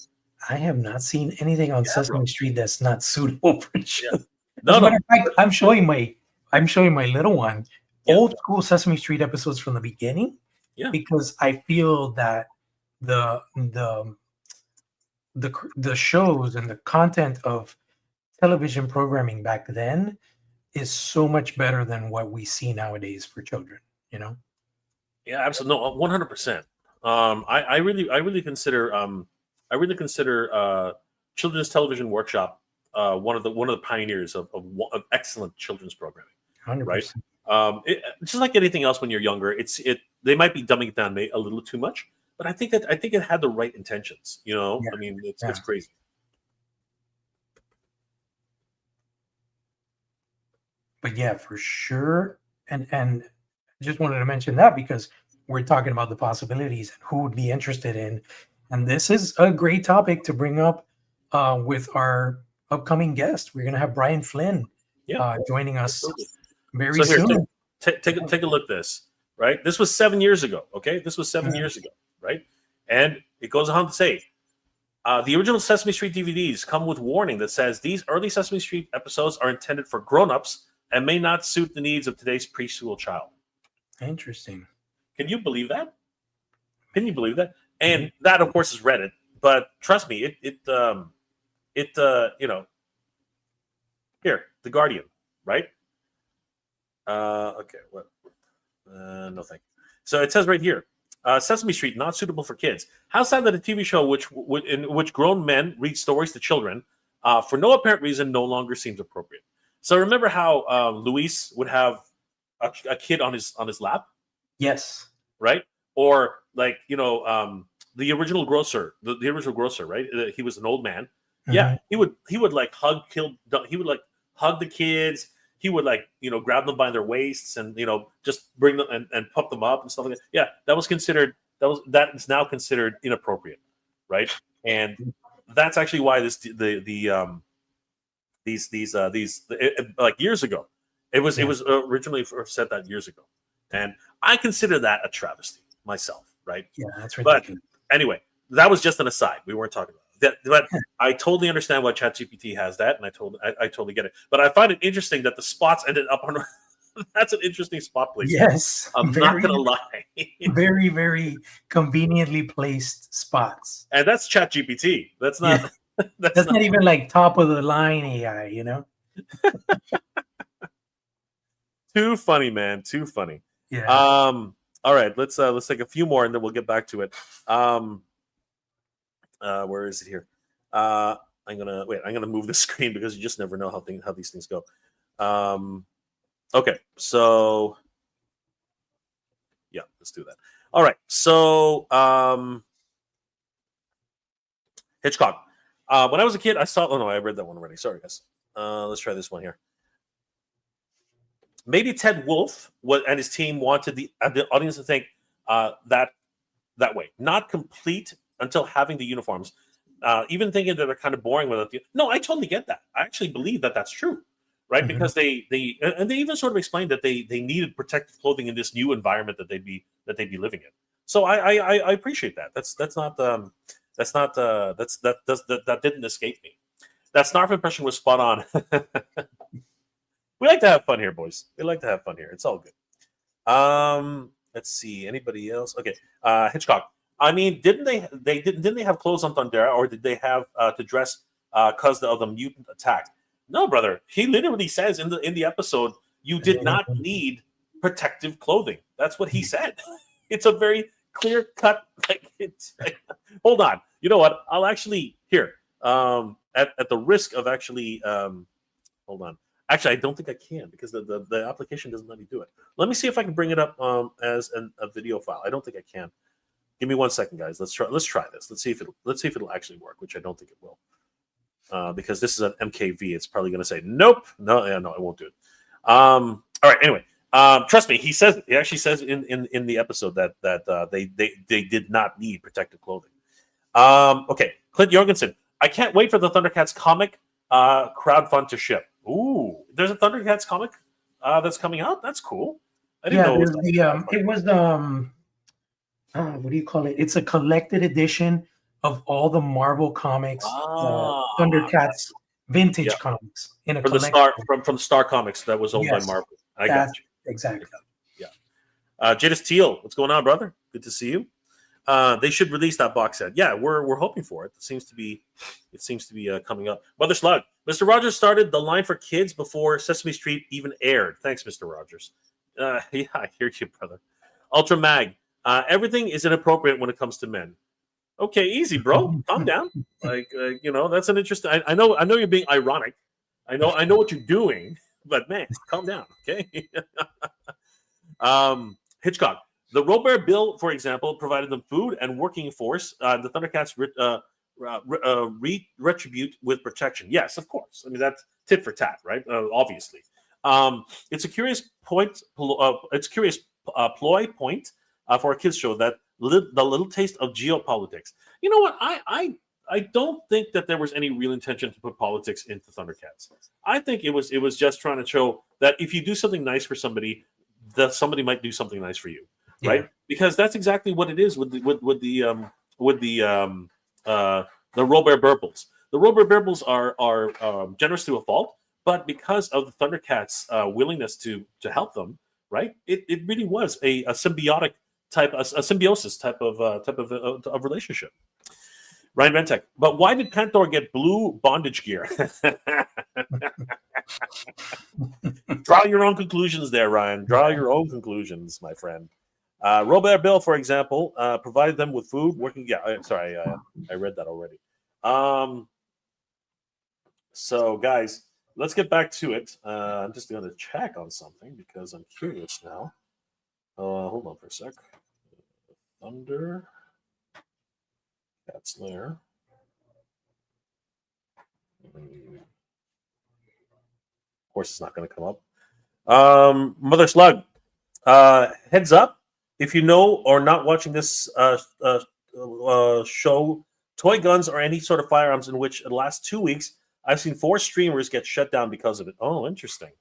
B: I have not seen anything on Sesame Street that's not suitable for children.
A: No.
B: As a matter of fact, I'm showing my little one old school Sesame Street episodes from the beginning.
A: Yeah.
B: Because I feel that the shows and the content of television programming back then is so much better than what we see nowadays for children.
A: Yeah, absolutely. No, 100%. I really consider Children's Television Workshop one of the pioneers of excellent children's programming.
B: 100%.
A: Right. Just like anything else, when you're younger, they might be dumbing it down a little too much, but I think it had the right intentions. I mean, it's crazy.
B: But yeah, for sure. And just wanted to mention that because we're talking about the possibilities and who would be interested in. And this is a great topic to bring up with our upcoming guest. We're going to have Brian Flynn joining us very soon.
A: Take a look at this, right? This was 7 years ago, okay? This was 7 years ago, right? And it goes on to say, the original Sesame Street DVDs come with warning that says these early Sesame Street episodes are intended for grown-ups and may not suit the needs of today's preschool child.
B: Interesting.
A: Can you believe that? And that, of course, is Reddit. But trust me, here, The Guardian, right? Okay, what? No thank you. So it says right here, Sesame Street not suitable for kids. How sad that a TV show in which grown men read stories to children for no apparent reason no longer seems appropriate. So remember how Luis would have a kid on his lap?
B: Yes.
A: Right? Or like, the original grocer, the original grocer, right? He was an old man. Mm-hmm. Yeah, he would like hug the kids. He would grab them by their waists and just bring them and pump them up and stuff like that. Yeah, that is now considered inappropriate, right? And that's actually why like years ago, it was originally said that years ago, and I consider that a travesty myself, right?
B: Yeah, that's ridiculous.
A: But anyway, that was just an aside. We weren't talking about that. But I totally understand why ChatGPT has that, and I totally get it. But I find it interesting that the spots ended up on. That's an interesting spot placement.
B: Yes,
A: I'm not gonna lie.
B: Very, very conveniently placed spots.
A: And that's ChatGPT. That's not.
B: Yeah. That's not even like top of the line AI.
A: Too funny, man. Too funny.
B: Yeah.
A: All right. Let's take a few more, and then we'll get back to it. Where is it here? I'm gonna move the screen because you just never know how these things go. Okay, so yeah, let's do that. All right, so Hitchcock. When I was a kid, I saw. Oh no, I read that one already. Sorry, guys. Let's try this one here. Maybe Ted Wolfe and his team wanted the audience to think that way, not complete until having the uniforms. Even thinking that they're kind of boring without the. No, I totally get that. I actually believe that that's true, right? Mm-hmm. Because they even sort of explained that they needed protective clothing in this new environment that they'd be living in. So I appreciate that. That's not That's not that didn't escape me. That snarf impression was spot on. We like to have fun here, boys. We like to have fun here. It's all good. Let's see. Anybody else? Okay. Hitchcock. I mean, didn't they have clothes on Thundera, or did they have to dress because of the mutant attack? No, brother. He literally says in the episode, you did not need protective clothing. That's what he said. It's a very clear cut. Hold on. You know what? I'll actually here. At the risk of actually, hold on. Actually, I don't think I can because the application doesn't let me do it. Let me see if I can bring it up as a video file. I don't think I can. Give me 1 second, guys. Let's try this. Let's see if it'll actually work, which I don't think it will. Because this is an MKV, it's probably going to say nope. No, it won't do it. All right. Anyway, trust me. He actually says in the episode that they did not need protective clothing. Okay, Clint Jorgensen. I can't wait for the Thundercats comic crowdfund to ship. Ooh, there's a Thundercats comic that's coming out. That's cool. I didn't know.
B: It was what do you call it? It's a collected edition of all the Marvel comics, Thundercats vintage comics in a
A: collection. From Star Comics that was owned by Marvel. I got you.
B: Exactly.
A: Yeah. Jadis Teal, what's going on, brother? Good to see you. They should release that box set. Yeah, we're hoping for it. It seems to be coming up. Mother Slug, Mr. Rogers started the line for kids before Sesame Street even aired. Thanks, Mr. Rogers. Yeah, I hear you, brother. Ultra Mag, everything is inappropriate when it comes to men. Okay, easy, bro. Calm down. That's an interesting. I know you're being ironic. I know what you're doing, but man, calm down, okay? Hitchcock. The Robert Bill, for example, provided them food and working force. The Thundercats retribute with protection. Yes, of course. I mean, that's tit for tat, right? Obviously. It's a curious point. It's a curious ploy point for a kids show that the little taste of geopolitics. You know what? I don't think that there was any real intention to put politics into Thundercats. I think it was just trying to show that if you do something nice for somebody, that somebody might do something nice for you. Right, because that's exactly what it is with the Robert Burbles. The Robert Burbles are generous to a fault, but because of the Thundercats' willingness to help them, right? It really was a symbiotic type, a symbiosis type of relationship. Ryan Ventek, but why did Panther get blue bondage gear? Draw your own conclusions there, Ryan. Draw your own conclusions, my friend. Robert Bill, for example, provided them with food, working. Yeah, I read that already. So, guys, let's get back to it. I'm just going to check on something because I'm curious now. Hold on for a sec. Thunder. That's there. Of course, it's not going to come up. Mother Slug. Heads up. If you know or not watching this show, toy guns or any sort of firearms in which in the last 2 weeks, I've seen 4 streamers get shut down because of it. Oh, interesting.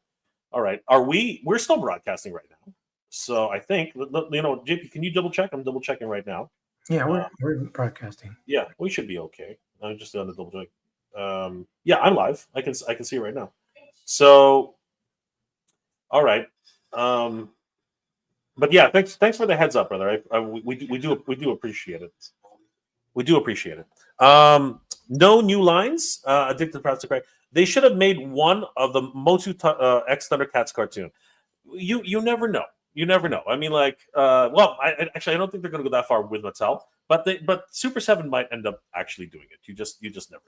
A: All right. We're still broadcasting right now. So I think, JP, can you double check? I'm double checking right now.
B: Yeah, we're broadcasting.
A: Yeah, we should be okay. I'm just going to double check. Yeah, I'm live. I can see it right now. So, all right. But yeah, thanks for the heads up, brother. We do appreciate it. We do appreciate it. No new lines. Addicted to Proud to Cry. They should have made one of the Motu X Thundercats cartoon. You never know. You never know. I mean, I don't think they're going to go that far with Mattel, but Super 7 might end up actually doing it. You just never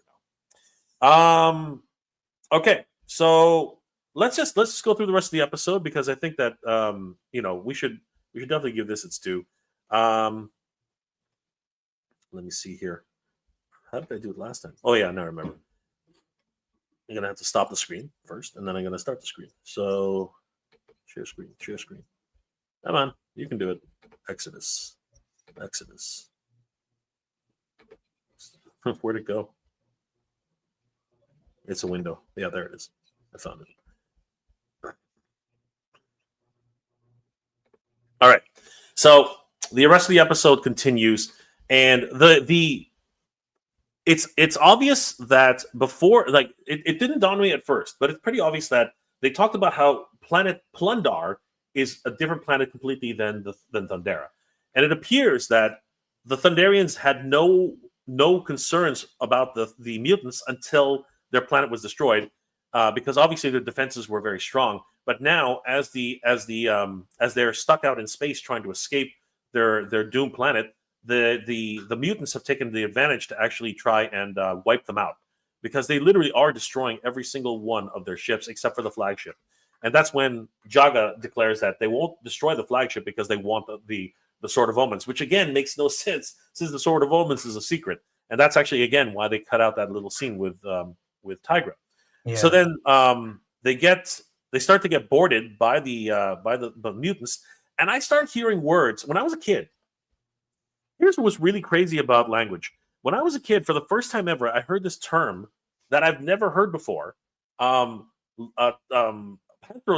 A: know. Okay, so let's just go through the rest of the episode because I think that we should definitely give this its due. Let me see here. How did I do it last time? Oh yeah, now I remember. I'm gonna have to stop the screen first, and then I'm gonna start the screen. So share screen. Come on, you can do it. Exodus. Where'd it go? It's a window. Yeah, there it is. I found it. All right. So the rest of the episode continues, and the it's obvious that before, like, it didn't dawn on me at first, but it's pretty obvious that they talked about how planet Plundar is a different planet completely than Thundera, and it appears that the Thunderians had no concerns about the mutants until their planet was destroyed, because obviously their defenses were very strong. But now, as they're stuck out in space trying to escape their doomed planet, the mutants have taken the advantage to actually try and wipe them out, because they literally are destroying every single one of their ships except for the flagship. And that's when Jaga declares that they won't destroy the flagship because they want the Sword of Omens, which again makes no sense since the Sword of Omens is a secret. And that's actually again why they cut out that little scene with Tigra.
B: Yeah.
A: So then they start to get boarded by the mutants, and I start hearing words when I was a kid. Here's what was really crazy about language. When I was a kid, for the first time ever, I heard this term that I've never heard before. Pedro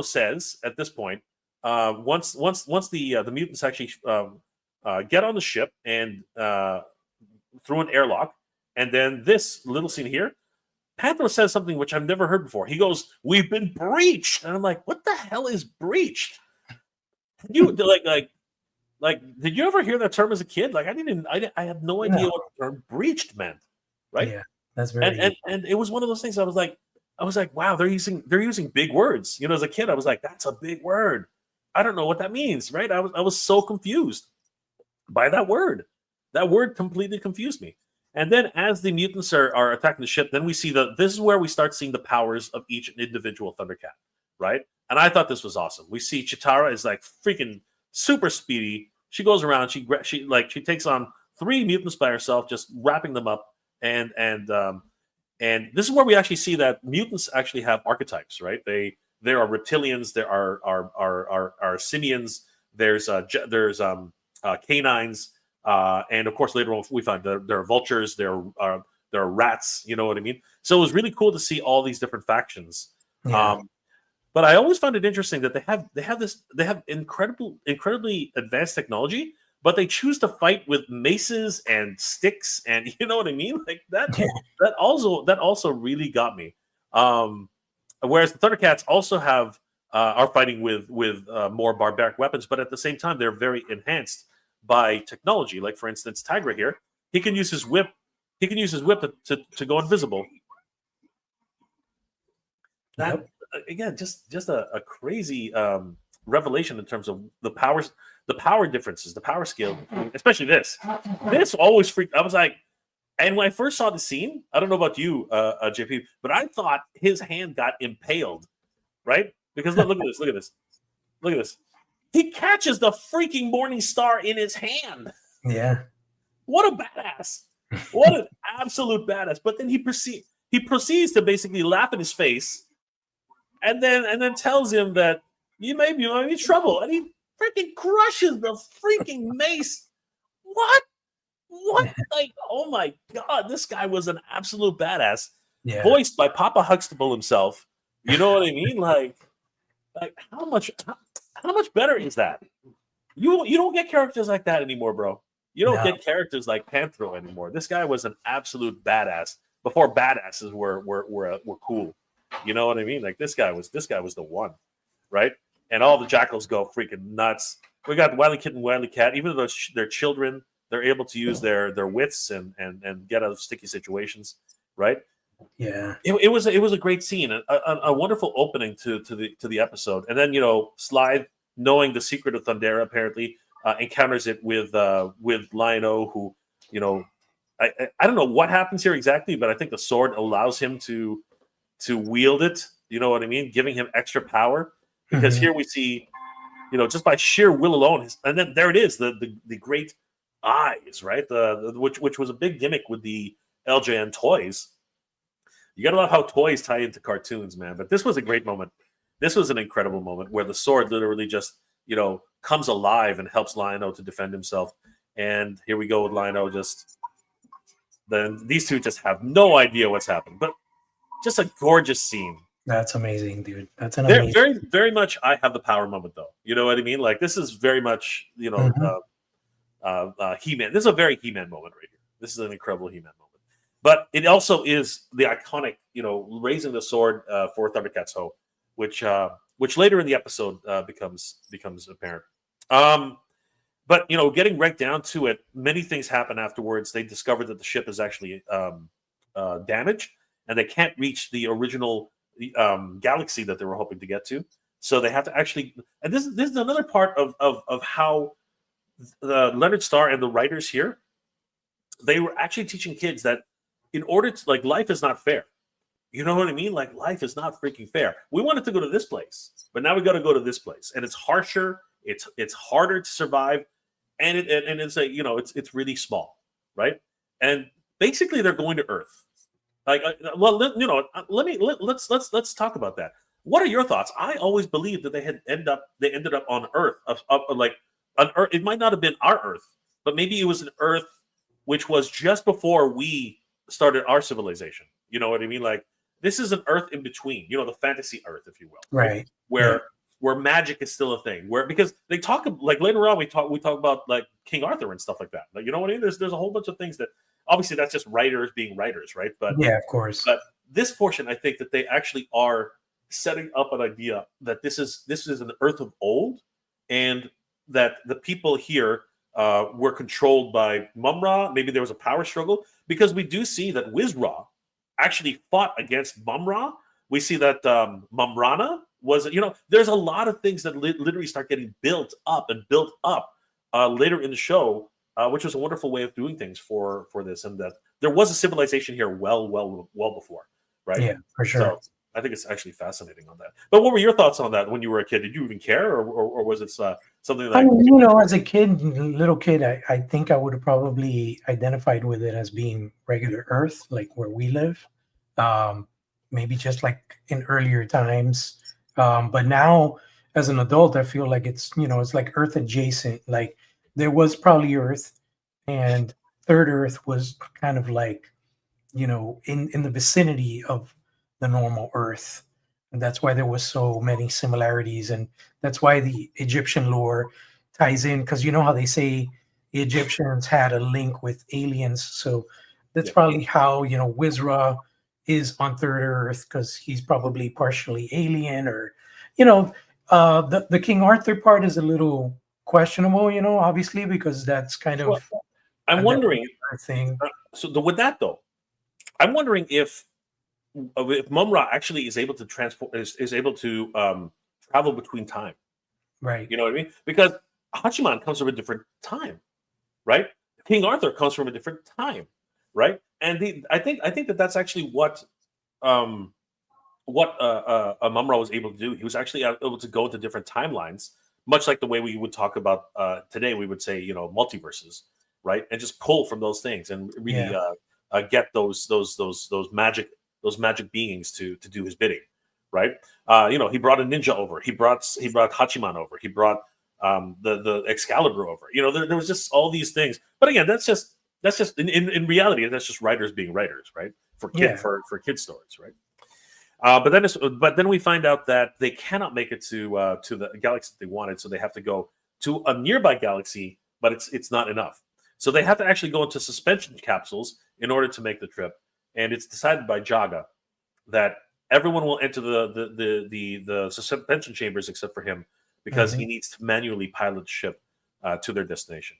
A: says at this point, once the mutants actually get on the ship and through an airlock, and then this little scene here, Pedro says something which I've never heard before. He goes, "We've been breached," and I'm like, "What the hell is breached?" You like, did you ever hear that term as a kid? Like, I had no idea what the term breached meant, right?
B: Yeah, that's very.
A: And it was one of those things. I was like, wow, they're using big words. You know, as a kid, I was like, that's a big word. I don't know what that means, right? I was so confused by that word. That word completely confused me. And then as the mutants are attacking the ship, then we see this is where we start seeing the powers of each individual Thundercat, right? And I thought this was awesome. We see Chitara is like freaking super speedy. She goes around, she takes on 3 mutants by herself, just wrapping them up. And this is where we actually see that mutants actually have archetypes, right? There are reptilians, there are simians, there's canines, and of course later on we find there are vultures, there are rats. You know what I mean? So it was really cool to see all these different factions.
B: Yeah.
A: But I always found it interesting that they have incredibly advanced technology, but they choose to fight with maces and sticks, and you know what I mean? Like that.
B: Yeah.
A: That also really got me. Whereas the Thundercats also are fighting with more barbaric weapons, but at the same time they're very enhanced by technology. Like for instance, Tigra here, he can use his whip. He can use his whip to go invisible. That
B: Yep.
A: again, just a crazy revelation in terms of the power differences, the power scale, especially this. This always freaked. I was like, and when I first saw the scene, I don't know about you, JP, but I thought his hand got impaled, right? Because look at this, look at this, look at this. He catches the freaking Morning Star in his hand.
B: Yeah.
A: What a badass! What an absolute badass! But then he proceeds to basically laugh in his face, and then tells him that you may be in trouble, and he freaking crushes the freaking mace. What? Like, oh my god, this guy was an absolute badass.
B: Yeah.
A: Voiced by Papa Huxtable himself. You know what I mean? Like how much better is that? You don't get characters like that anymore, bro. You don't get characters like Panthro anymore. This guy was an absolute badass before badasses were cool. You know what I mean? Like this guy was the one, right? And all the jackals go freaking nuts. We got Wily Kit and Wily Cat. Even though they're children, they're able to use their wits and get out of sticky situations, right?
B: Yeah.
A: It was a great scene, a wonderful opening to the episode. And then Slide, knowing the secret of Thundera, apparently encounters it with Lion-O, who I don't know what happens here exactly, but I think the sword allows him to wield it. You know what I mean? Giving him extra power, because here we see, just by sheer will alone, and then there it is, the great eyes, right? Which was a big gimmick with the LJN toys. You gotta love how toys tie into cartoons, man. But this was a great moment. This was an incredible moment where the sword literally just, comes alive and helps Lion-O to defend himself. And here we go with Lion-O. Then these two just have no idea what's happened. But just a gorgeous scene.
B: That's amazing, dude. That's an amazing.
A: Very, very much. I have the power moment, though. You know what I mean? Like this is very much, He-Man. This is a very He-Man moment right here. This is an incredible He-Man moment. But it also is the iconic, raising the sword for Thundercats Ho, which later in the episode becomes apparent. But getting right down to it, many things happen afterwards. They discover that the ship is actually damaged, and they can't reach the original galaxy that they were hoping to get to. So they have to actually, and this is another part of how the Leonard Starr and the writers here, they were actually teaching kids that in order to, like, life is not fair. You know what I mean? Like, life is not freaking fair. We wanted to go to this place, but now we got to go to this place, and it's harsher. It's harder to survive, and it's it's really small, right? And basically, they're going to Earth. Like, let's talk about that. What are your thoughts? I always believed that they ended up on Earth, like on Earth. It might not have been our Earth, but maybe it was an Earth which was just before we started our civilization. You know what I mean? Like, this is an Earth in between, the fantasy Earth, if you will,
B: right?
A: Where magic is still a thing. Because they talk, like, later on we talk about like King Arthur and stuff like that. Like, you know what I mean? There's a whole bunch of things that obviously that's just writers being writers, right? But
B: yeah, of course.
A: But this portion, I think that they actually are setting up an idea that this is an Earth of old, and that the people here were controlled by Mum-Ra. Maybe there was a power struggle, because we do see that Wiz-Ra actually fought against Mum-Ra. We see that Mum-Rana was, there's a lot of things that literally start getting built up later in the show, which was a wonderful way of doing things for this, and that there was a civilization here well before, right?
B: Yeah, for sure.
A: So I think it's actually fascinating on that. But what were your thoughts on that when you were a kid? Did you even care, or was it something that?
B: I mean, as a little kid, I think I would have probably identified with it as being regular Earth, like where we live. Maybe just like in earlier times. But now, as an adult, I feel like it's like Earth adjacent. Like, there was probably Earth, and Third Earth was kind of like, in the vicinity of the normal Earth. And that's why there was so many similarities. And that's why the Egyptian lore ties in, because you know how they say the Egyptians had a link with aliens. So that's probably how, Wiz-Ra is on Third Earth, because he's probably partially alien, or, the King Arthur part is a little questionable, obviously, because that's kind of.
A: Well, I'm wondering
B: thing.
A: With that though, I'm wondering if Mum-Ra actually is able to travel between time.
B: Right.
A: You know what I mean? Because Hachiman comes from a different time, right? King Arthur comes from a different time, right? And I think that's actually what Mum-Ra was able to do. He was actually able to go into different timelines, much like the way we would talk about today. We would say, multiverses, right? And just pull from those things and really get those magic beings to do his bidding, right? He brought a ninja over. He brought Hachiman over. He brought the Excalibur over. There was just all these things. But again, that's just in reality, that's just writers being writers, right? For kid stories, right? But then we find out that they cannot make it to the galaxy that they wanted, so they have to go to a nearby galaxy, but it's not enough. So they have to actually go into suspension capsules in order to make the trip. And it's decided by Jaga that everyone will enter the suspension chambers except for him, because he needs to manually pilot the ship to their destination.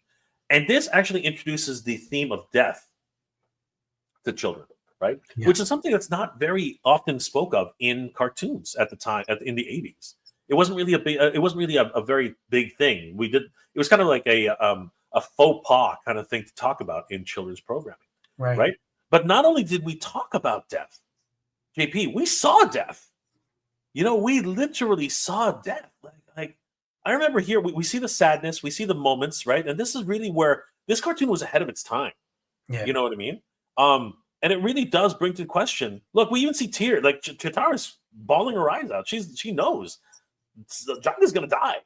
A: And this actually introduces the theme of death to children, right? Yeah. Which is something that's not very often spoke of in cartoons at the time, in the 80s. It wasn't really a very big thing. It was kind of like a faux pas kind of thing to talk about in children's programming, right? But not only did we talk about death, JP, we saw death. We literally saw death. Like I remember here, we see the sadness, we see the moments, right? And this is really where this cartoon was ahead of its time. Yeah. You know what I mean? And it really does bring to question. Look, we even see tears. Like Chitara's bawling her eyes out. She knows Jaga's gonna die,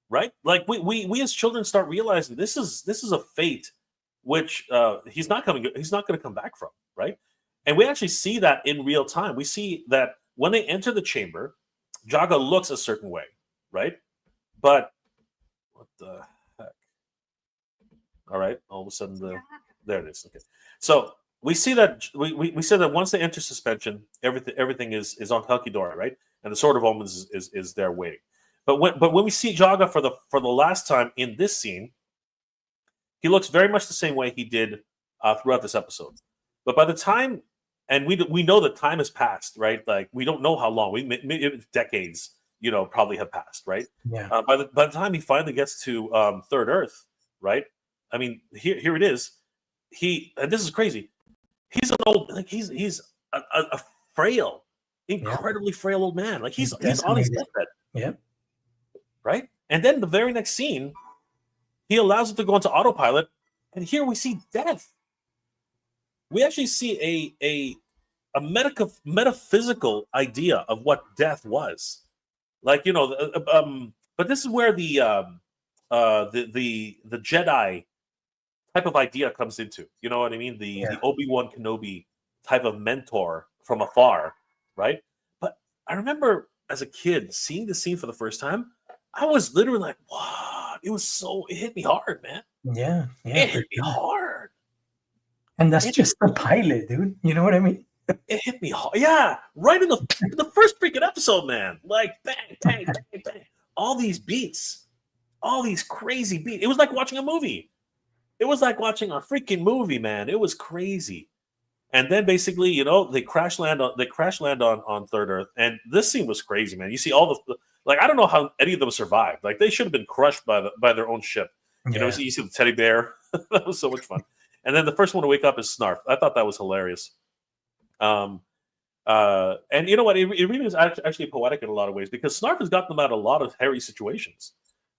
A: right? Like we as children start realizing this is a fate which he's not going to come back from, right? And we actually see that in real time. We see that when they enter the chamber, Jaga looks a certain way, right? But what the heck? All right, all of a sudden there it is. Okay, so we see that we said that once they enter suspension, everything is on hunky dory, right? And the Sword of Omens is there waiting. But when we see Jaga for the last time in this scene, he looks very much the same way he did throughout this episode. But by the time, and we know that time has passed, right? Like we don't know how long. Decades, probably have passed, right?
B: Yeah.
A: By the time he finally gets to Third Earth, right? I mean, here it is. And this is crazy. He's an old, like he's a frail, incredibly frail old man. Like he's on his deathbed.
B: Yeah.
A: Right? And then the very next scene, he allows it to go into autopilot, and here we see death. We actually see a metaphysical idea of what death was. Like, but this is where the Jedi type of idea comes into. You know what I mean? The Obi-Wan Kenobi type of mentor from afar, right? But I remember as a kid seeing the scene for the first time, I was literally like, "What?" It hit me hard, man.
B: Yeah.
A: It hit me hard.
B: And that's just the pilot, dude. You know what I mean?
A: It hit me hard. Yeah, right in the first freaking episode, man. Like bang, bang, bang, bang. All these beats, all these crazy beats. It was like watching a movie. It was like watching a freaking movie, man. It was crazy. And then basically, they crash land on Third Earth, and this scene was crazy, man. You see all the I don't know how any of them survived. Like they should have been crushed by their own ship. You see the teddy bear. That was so much fun. And then the first one to wake up is Snarf. I thought that was hilarious. And you know what? It really is actually poetic in a lot of ways because Snarf has gotten them out of a lot of hairy situations.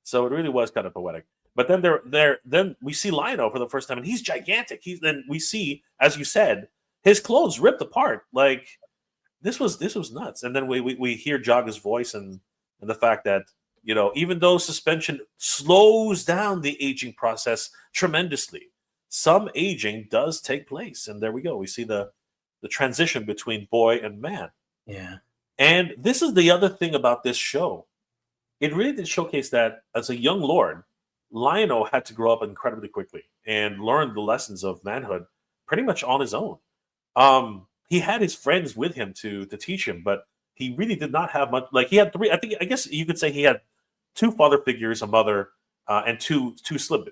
A: So it really was kind of poetic. But then then we see Lionel for the first time, and he's gigantic. Then we see, as you said, his clothes ripped apart. Like this was nuts. And then we hear Jaga's voice and the fact that even though suspension slows down the aging process tremendously, some aging does take place. And there we go. We see the transition between boy and man.
B: Yeah.
A: And this is the other thing about this show. It really did showcase that as a young lord, Lionel had to grow up incredibly quickly and learn the lessons of manhood pretty much on his own. He had his friends with him to teach him, but he really did not have much. Like he had three. I guess you could say he had two father figures, a mother, and two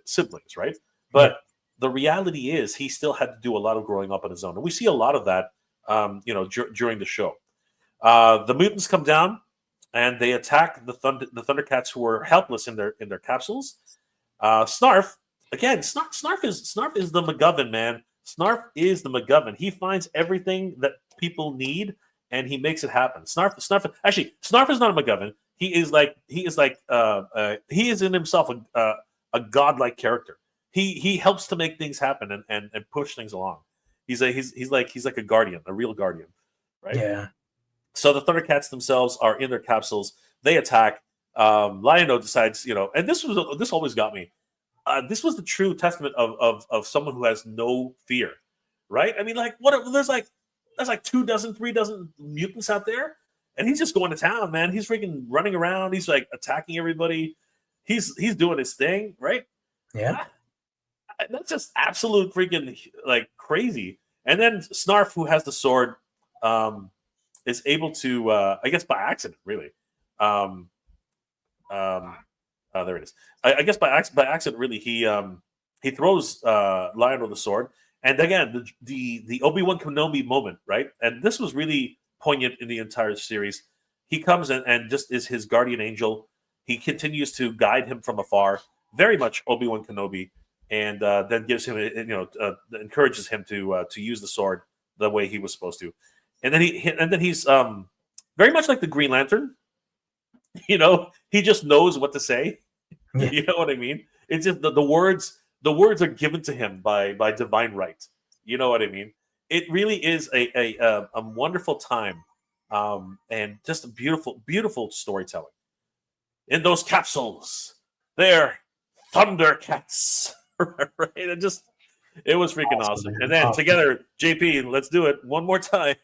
A: siblings, right? But the reality is, he still had to do a lot of growing up on his own, and we see a lot of that, during the show. The mutants come down, and they attack the Thundercats, who were helpless in their capsules. Snarf again. Snarf is the MacGuffin, man. Snarf is the MacGuffin. He finds everything that people need, and he makes it happen. Snarf is not a MacGuffin. He is in himself a godlike character. He helps to make things happen and push things along. He's like a guardian, a real guardian, right?
B: Yeah.
A: So the Thundercats themselves are in their capsules. They attack. Lionel decides, and this always got me. This was the true testament of someone who has no fear, right? I mean, like there's like 3 dozen mutants out there, and he's just going to town, man. He's freaking running around. He's like attacking everybody. He's doing his thing, right?
B: Yeah.
A: That's just absolute freaking like crazy. And then Snarf, who has the sword, is able to, I guess by accident, really. There it is. I guess by accident, really, he throws Lionel the sword, and again the Obi-Wan Kenobi moment, right? And this was really poignant in the entire series. He comes and just is his guardian angel. He continues to guide him from afar, very much Obi-Wan Kenobi, and then gives him, encourages him to use the sword the way he was supposed to. And then he's very much like the Green Lantern. He just knows what to say.
B: Yeah.
A: You know what I mean? It's just the words are given to him by divine right. You know what I mean? It really is a wonderful time, and just a beautiful storytelling. In those capsules, they're Thundercats, right? It was freaking awesome. And then together, JP, let's do it one more time.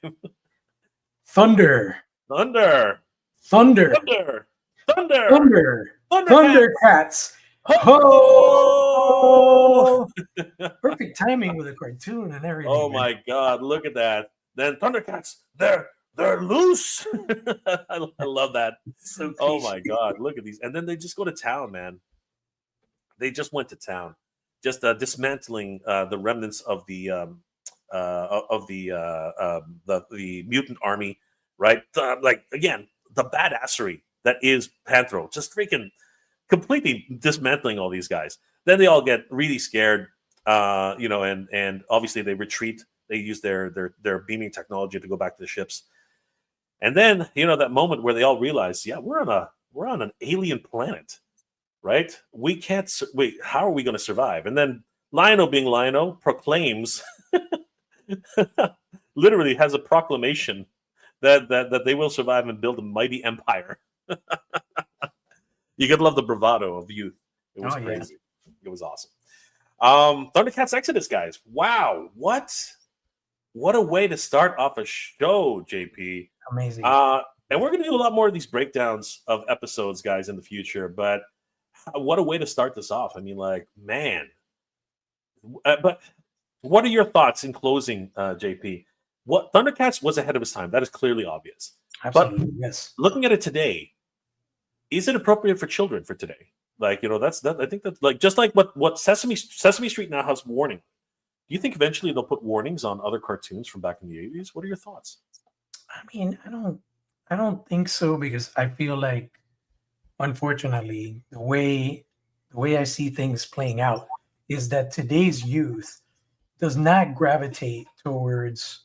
B: Thunder.
A: Thunder.
B: Thunder.
A: Thunder. Thunder.
B: Thunder. Thundercats
A: Ho!
B: Perfect timing with a cartoon and everything.
A: Oh
B: Man.
A: my God! Look at that. Then Thundercats, they're loose. I love that.
B: So
A: Oh
B: cliche.
A: my God! Look at these, and then they just go to town, man. They just went to town, just dismantling the remnants of the mutant army, right? Like again, the badassery that is Panthro, just freaking completely dismantling all these guys. Then they all get really scared, and obviously they retreat. They use their beaming technology to go back to the ships, and then that moment where they all realize, yeah, we're on an alien planet, right? We can't wait. How are we going to survive? And then Lionel, being Lionel, proclaims, literally has a proclamation that they will survive and build a mighty empire. You gotta love the bravado of youth. It was crazy. It was awesome. Thundercats Exodus, guys. Wow, what a way to start off a show, JP.
B: Amazing.
A: And we're gonna do a lot more of these breakdowns of episodes, guys, in the future. But what a way to start this off. I mean, like, man. But what are your thoughts in closing, JP? What Thundercats was ahead of its time. That is clearly obvious.
B: Absolutely,
A: But
B: yes.
A: looking at it today, is it appropriate for children for today? Like, that's that. I think that's like just like what Sesame Street now has warning. Do you think eventually they'll put warnings on other cartoons from back in the 80s? What are your thoughts?
B: I mean, I don't think so, because I feel like, unfortunately, the way I see things playing out is that today's youth does not gravitate towards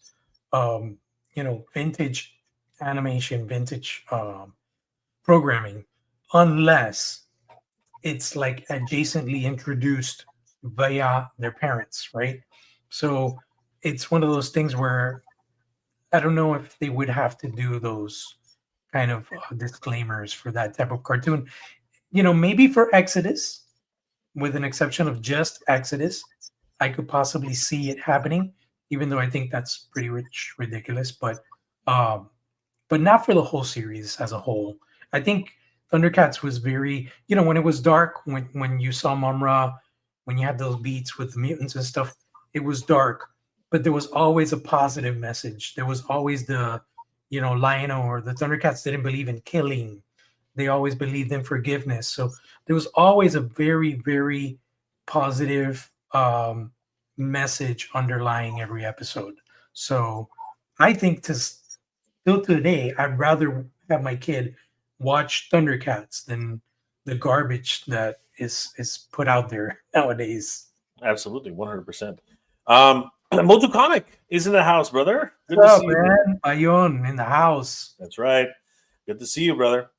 B: vintage animation, vintage programming, unless it's like adjacently introduced via their parents, right? So it's one of those things where I don't know if they would have to do those kind of disclaimers for that type of cartoon. Maybe for Exodus, with an exception of just Exodus, I could possibly see it happening, even though I think that's pretty ridiculous. But not for the whole series as a whole. I think Thundercats was very, when it was dark, when you saw Mumra, when you had those beats with the mutants and stuff, it was dark, but there was always a positive message. There was always the, Lion or the Thundercats didn't believe in killing. They always believed in forgiveness. So there was always a very, very positive message underlying every episode. So I think still today, I'd rather have my kid watch Thundercats than the garbage that is put out there nowadays.
A: Absolutely, 100%. Motu Comic is in the house, brother. Good to
B: What's up,
A: see you, brother.
B: man? Bayon in the house.
A: That's right. Good to see you, brother.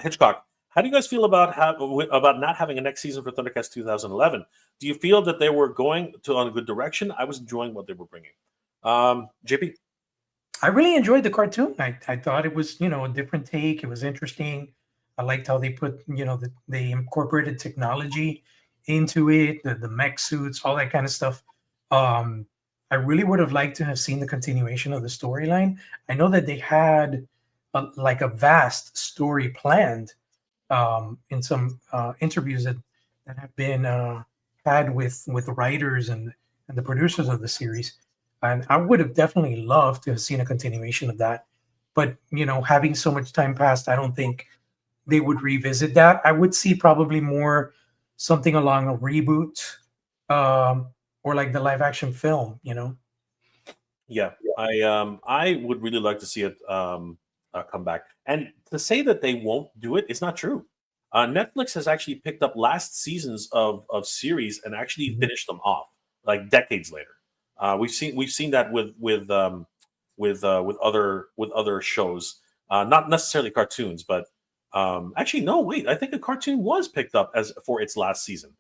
A: Hitchcock, how do you guys feel about not having a next season for Thundercats 2011? Do you feel that they were going on a good direction? I was enjoying what they were bringing. JP?
B: I really enjoyed the cartoon. I thought it was, a different take. It was interesting. I liked how they put, they incorporated technology into it, the mech suits, all that kind of stuff. I really would have liked to have seen the continuation of the storyline. I know that they had a vast story planned in some interviews that have been had with writers and the producers of the series. And I would have definitely loved to have seen a continuation of that. But, having so much time passed, I don't think they would revisit that. I would see probably more something along a reboot or like the live action film,
A: Yeah, I would really like to see it come back. And to say that they won't do it is not true. Netflix has actually picked up last seasons of series and actually finished them off like decades later. We've seen that with other shows, not necessarily cartoons, but actually no, wait, I think a cartoon was picked up as for its last season.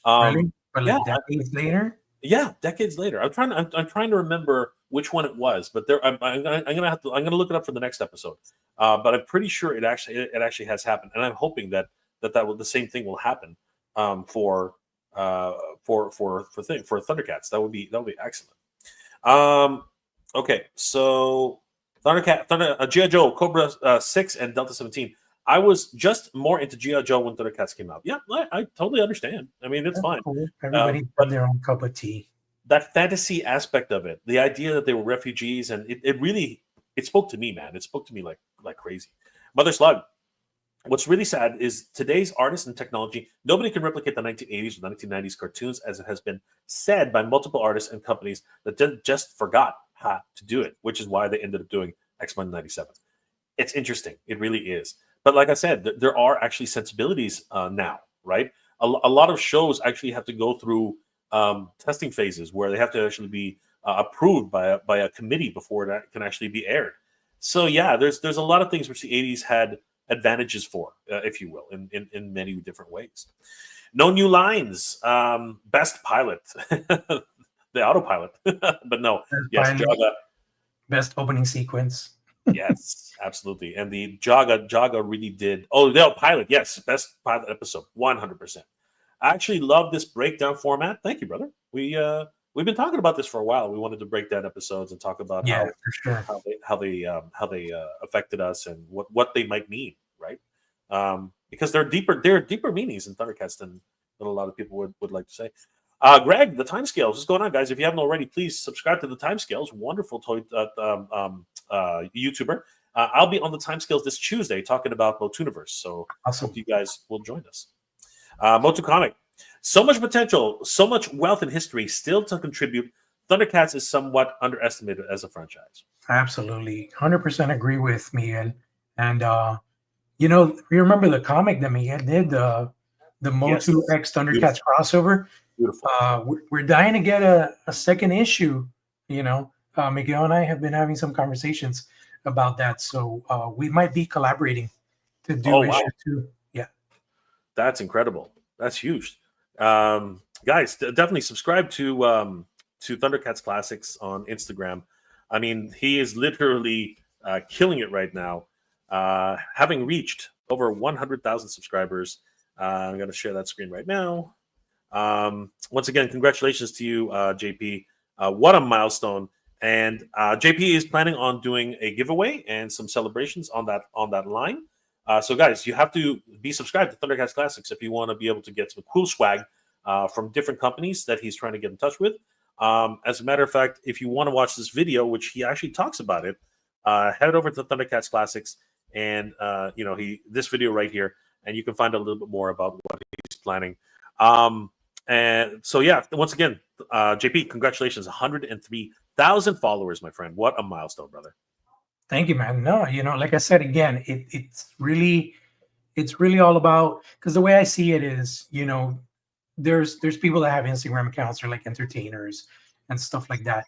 B: Really? But like
A: Yeah,
B: decades later?
A: yeah, decades later. I'm trying to remember which one it was, but I'm gonna look it up for the next episode. But I'm pretty sure it actually has happened, and I'm hoping that the same thing will happen for Thundercats. That would be excellent. Okay, so G.I. Joe, Cobra 6, and Delta 17. I was just more into G.I. Joe when Thundercats came out. Yeah, I totally understand. I mean, it's
B: That's
A: fine.
B: cool. Everybody
A: But
B: have their own cup of tea.
A: that fantasy aspect of it, the idea that they were refugees, and it really it spoke to me, man. It spoke to me like crazy. Mother Slug. What's really sad is today's artists and technology. Nobody can replicate the 1980s or 1990s cartoons, as it has been said by multiple artists and companies that just forgot how to do it, which is why they ended up doing X-Men '97. It's interesting. It really is. But like I said, there are actually sensibilities now, right? A lot of shows actually have to go through testing phases where they have to actually be approved by a committee before that can actually be aired. So yeah, there's a lot of things which the '80s had advantages for, if you will, in many different ways. No new lines. Best pilot, the autopilot, but no, yes, Jaga.
B: Best opening sequence.
A: Yes, absolutely. And the Jaga really did. Oh, no, pilot. Yes, best pilot episode, 100%. I actually love this breakdown format. Thank you, brother. We've been talking about this for a while. We wanted to break down episodes and talk about
B: Yeah, for sure.
A: how they affected us and what they might mean, right? Because there are deeper meanings in Thundercats than a lot of people would like to say. Greg, the timescales. What's going on, guys? If you haven't already, please subscribe to the timescales. Wonderful toy YouTuber. I'll be on the timescales this Tuesday talking about Motuniverse. So
B: Awesome.
A: hope you guys will join us. Motu Comic. So much potential, so much wealth and history still to contribute. Thundercats is somewhat underestimated as a franchise.
B: Absolutely. 100% agree with Miguel. And, you remember the comic that Miguel did, the Motu X Thundercats crossover?
A: Beautiful.
B: We're dying to get a second issue. Miguel and I have been having some conversations about that. So we might be collaborating to do issue 2. Yeah.
A: That's incredible. That's huge. Guys, definitely subscribe to Thundercats Classics on Instagram. I mean, he is literally killing it right now, having reached over 100,000 subscribers. I'm going to share that screen right now. Once again, congratulations to you, JP. What a milestone! And JP is planning on doing a giveaway and some celebrations on that line. So, guys, you have to be subscribed to Thundercats Classics if you want to be able to get some cool swag from different companies that he's trying to get in touch with. As a matter of fact, if you want to watch this video, which he actually talks about it, head over to Thundercats Classics and this video right here, and you can find out a little bit more about what he's planning. And so, yeah, once again, JP, congratulations, 103,000 followers, my friend. What a milestone, brother.
B: Thank you, man. No, like I said, again, it's really all about, because the way I see it is, there's people that have Instagram accounts or like entertainers and stuff like that.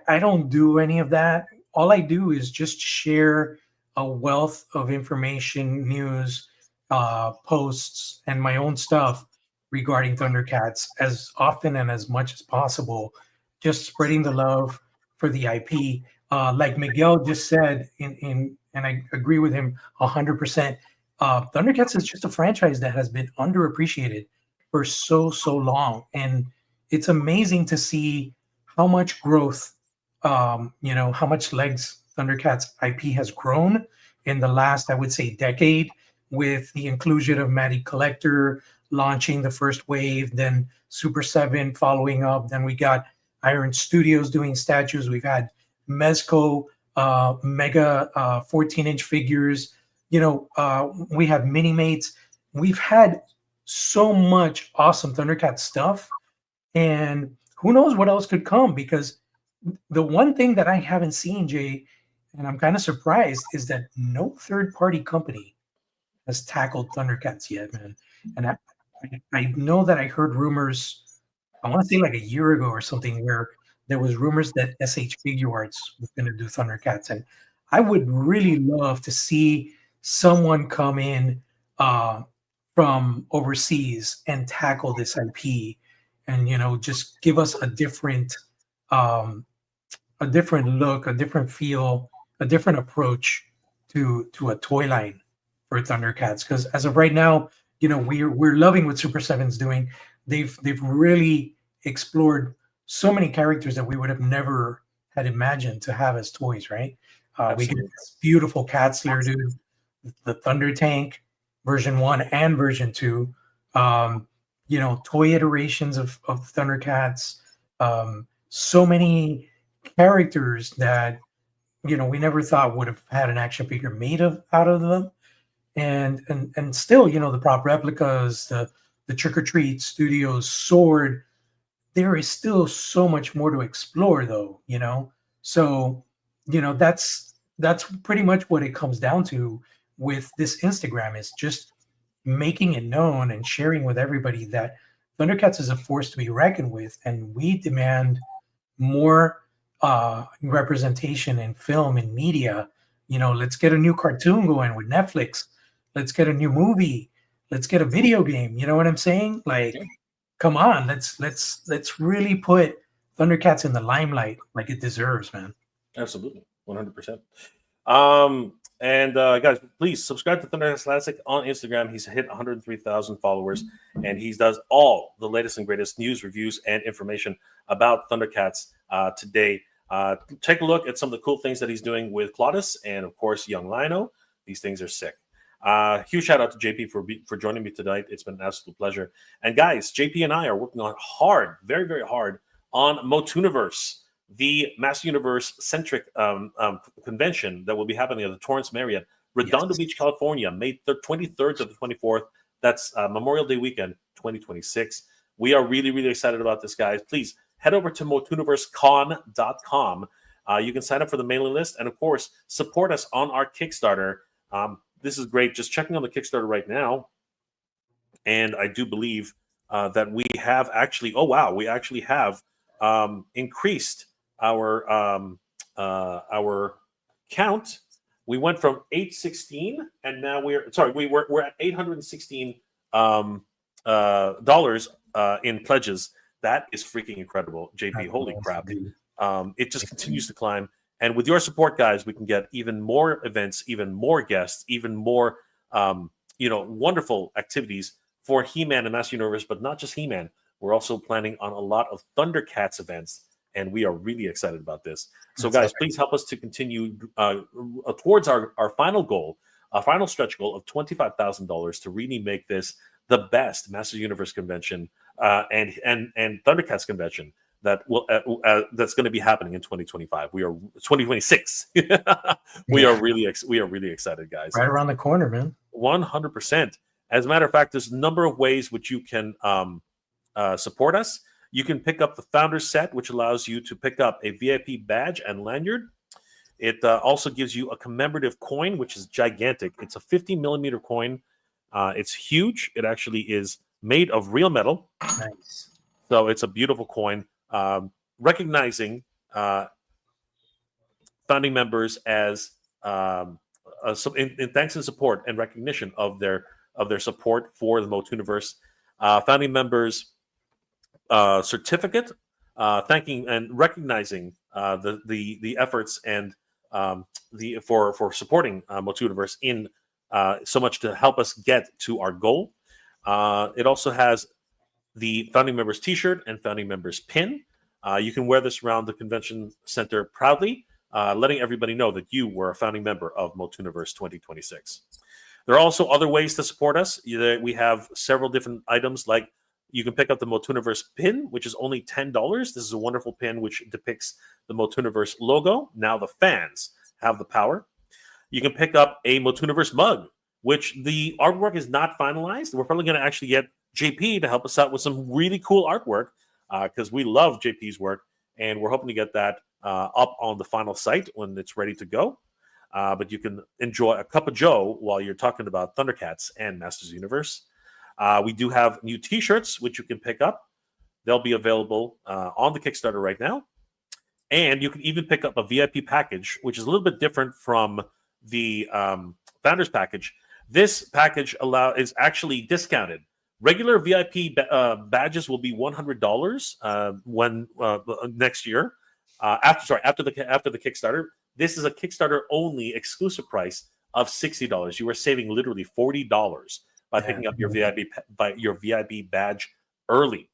B: I don't do any of that. All I do is just share a wealth of information, news, posts, and my own stuff regarding Thundercats as often and as much as possible, just spreading the love for the IP. Like Miguel just said, and I agree with him 100%. Thundercats is just a franchise that has been underappreciated for so long, and it's amazing to see how much growth, how much legs Thundercats IP has grown in the last, I would say, decade, with the inclusion of Matty Collector launching the first wave, then Super 7 following up, then we got Iron Studios doing statues, we've had Mezco mega 14-inch figures, we have mini mates, we've had so much awesome Thundercat stuff, and who knows what else could come, because the one thing that I haven't seen, Jay, and I'm kind of surprised, is that no third-party company has tackled Thundercats yet, man. And I know that I heard rumors, I want to say like a year ago or something, where there was rumors that SH Figuarts was going to do Thundercats, and I would really love to see someone come in from overseas and tackle this IP, and just give us a different look, a different feel, a different approach to a toy line for Thundercats. Because as of right now, we're loving what Super 7's doing. They've really explored so many characters that we would have never had imagined to have as toys, right? We get this beautiful Cat Slayer dude the Thunder Tank version 1 and version 2. Toy iterations of Thundercats. So many characters that we never thought would have had an action figure made out of them, and still, the prop replicas, the Trick or Treat Studios sword. There is still so much more to explore, though. So that's pretty much what it comes down to with this Instagram, is just making it known and sharing with everybody that Thundercats is a force to be reckoned with, and we demand more representation in film and media. Let's get a new cartoon going with Netflix. Let's get a new movie. Let's get a video game. You know what I'm saying? Like, come on, let's really put Thundercats in the limelight like it deserves, man.
A: Absolutely, 100%. And guys, please subscribe to Thundercats Classic on Instagram. He's hit 103,000 followers, and he does all the latest and greatest news, reviews, and information about Thundercats today. Take a look at some of the cool things that he's doing with Claudus and, of course, Young Lino. These things are sick. Huge shout out to JP for joining me tonight. It's been an absolute pleasure. And guys, JP and I are working on hard, very, very hard on Motuniverse, the Master Universe centric convention that will be happening at the Torrance Marriott, Redondo Beach, California, May 23rd to the 24th. That's Memorial Day weekend, 2026. We are really, really excited about this, guys. Please head over to motuniversecon.com. You can sign up for the mailing list and, of course, support us on our Kickstarter. This is great. Just checking on the Kickstarter right now, and I do believe that we have actually. Oh wow, we actually have increased our count. We went from 816, and now we're at $816 dollars in pledges. That is freaking incredible, JP. Holy crap! It just continues to climb. And with your support, guys, we can get even more events, even more guests, even more, wonderful activities for He-Man and Master Universe. But not just He-Man. We're also planning on a lot of Thundercats events, and we are really excited about this. So, guys, please help us to continue towards our final goal, our final stretch goal of $25,000 to really make this the best Master Universe convention and Thundercats convention that will that's going to be happening in 2025. We are 2026. We are really excited, guys.
B: Right around the corner, man.
A: 100%. As a matter of fact, there's a number of ways which you can support us. You can pick up the Founders Set, which allows you to pick up a VIP badge and lanyard. It also gives you a commemorative coin, which is gigantic. It's a 50 millimeter coin. It's huge. It actually is made of real metal.
B: Nice.
A: So it's a beautiful coin. Recognizing founding members as in thanks and support and recognition of their support for the Motuniverse. Founding members certificate, thanking and recognizing the efforts and for supporting Motuniverse in so much to help us get to our goal. It also has the founding members T-shirt and founding members pin. You can wear this around the convention center proudly, letting everybody know that you were a founding member of Motuniverse 2026. There are also other ways to support us. We have several different items, like you can pick up the Motuniverse pin, which is only $10. This is a wonderful pin which depicts the Motuniverse logo. Now the fans have the power. You can pick up a Motuniverse mug, which the artwork is not finalized. We're probably going to actually get JP to help us out with some really cool artwork because we love JP's work, and we're hoping to get that up on the final site when it's ready to go. But you can enjoy a cup of joe while you're talking about Thundercats and Masters Universe. We do have new T-shirts, which you can pick up. They'll be available on the Kickstarter right now. And you can even pick up a VIP package, which is a little bit different from the Founders package. This package is actually discounted. Regular VIP badges will be $100 when next year. After the Kickstarter. This is a Kickstarter only exclusive price of $60. You are saving literally $40 by picking up your VIP badge early.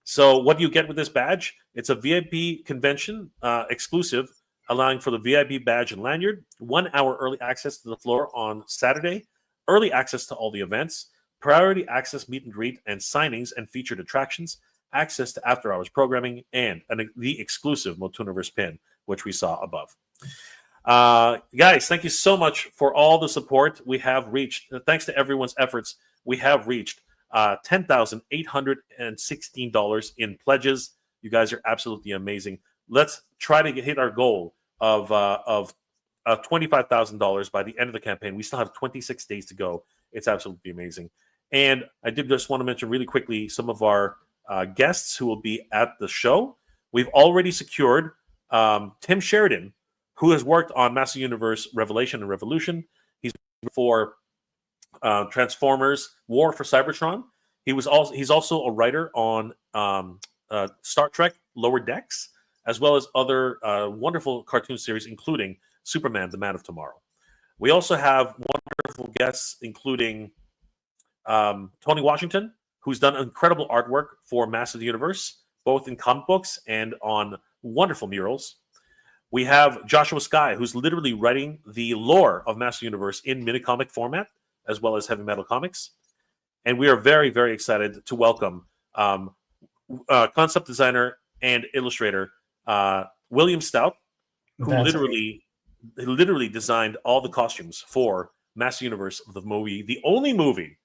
A: So what do you get with this badge? It's a VIP convention exclusive allowing for the VIP badge and lanyard, 1 hour early access to the floor on Saturday, early access to all the events, priority access meet and greet and signings and featured attractions, access to after-hours programming, and the exclusive Motuniverse pin, which we saw above. Guys, thank you so much for all the support. We have reached, thanks to everyone's efforts, we have reached $10,816 in pledges. You guys are absolutely amazing. Let's try to hit our goal of $25,000 by the end of the campaign. We still have 26 days to go. It's absolutely amazing. And I did just want to mention really quickly some of our guests who will be at the show. We've already secured Tim Sheridan, who has worked on Master Universe Revelation and Revolution. He's for Transformers War for Cybertron. He's also a writer on Star Trek Lower Decks, as well as other wonderful cartoon series, including Superman, the Man of Tomorrow. We also have wonderful guests, including Tony Washington, who's done incredible artwork for Master of the Universe, both in comic books and on wonderful murals. We have Joshua Skye, who's literally writing the lore of Master Universe in mini-comic format, as well as Heavy Metal Comics. And we are very, very excited to welcome concept designer and illustrator William Stout, who literally designed all the costumes for Master Universe, the movie, the only movie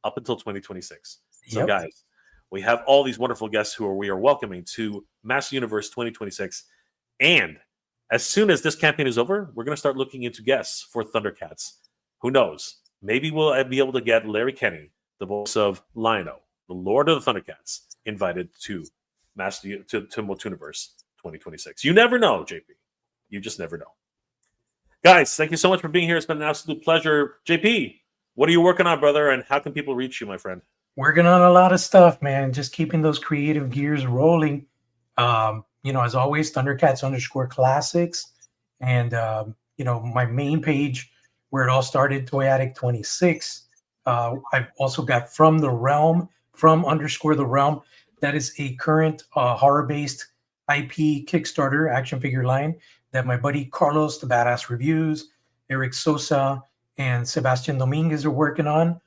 A: up until 2026. So, guys, we have all these wonderful guests who we are welcoming to Master Universe 2026. And as soon as this campaign is over, we're going to start looking into guests for Thundercats. Who knows? Maybe we'll be able to get Larry Kenney, the voice of Lion-O, the Lord of the Thundercats, invited to Motuniverse 2026. You never know, JP. You just never know. Guys, thank you so much for being here. It's been an absolute pleasure. JP, what are you working on, brother, and how can people reach you, my friend?
B: Working on a lot of stuff, man. Just keeping those creative gears rolling. As always, Thundercats_classics. And, my main page where it all started, Toy Addict 26. I've also got From the Realm. That is a current horror-based IP Kickstarter action figure line that my buddy Carlos, the Badass Reviews, Eric Sosa, and Sebastian Dominguez are working on.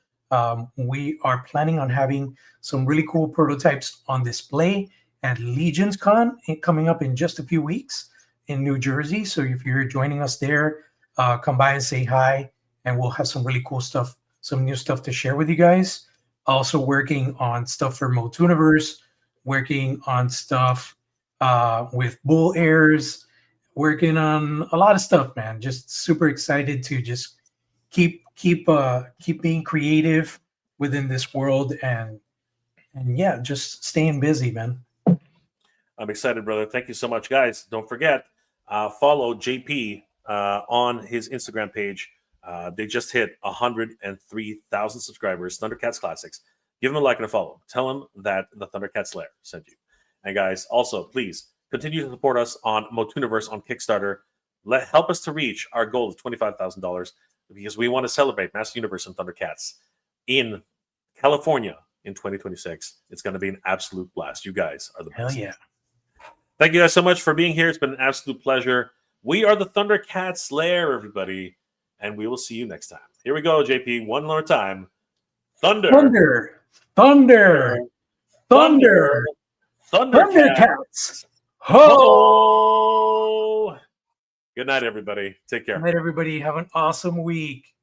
B: We are planning on having some really cool prototypes on display at Legions Con coming up in just a few weeks in New Jersey. So if you're joining us there, come by and say hi, and we'll have some really cool stuff, some new stuff to share with you guys. Also working on stuff for Motuniverse, working on stuff with Bull Airs, working on a lot of stuff, man. Just super excited to just keep being creative within this world, and yeah, just staying busy, man.
A: I'm excited, brother. Thank you so much, guys. Don't forget, follow JP on his Instagram page. They just hit 103,000 subscribers, Thundercats Classics. Give him a like and a follow. Tell him that the Thundercats Lair sent you. And guys, also, please continue to support us on Motuniverse on Kickstarter. Help us to reach our goal of $25,000 because we want to celebrate Master Universe and Thundercats in California in 2026. It's going to be an absolute blast. You guys are the best.
B: Hell yeah.
A: Thank you guys so much for being here. It's been an absolute pleasure. We are the Thundercats Lair, everybody, and we will see you next time. Here we go, JP, one more time. Thundercats. Ho! Good night, everybody. Take care.
B: Good night, everybody. Have an awesome week.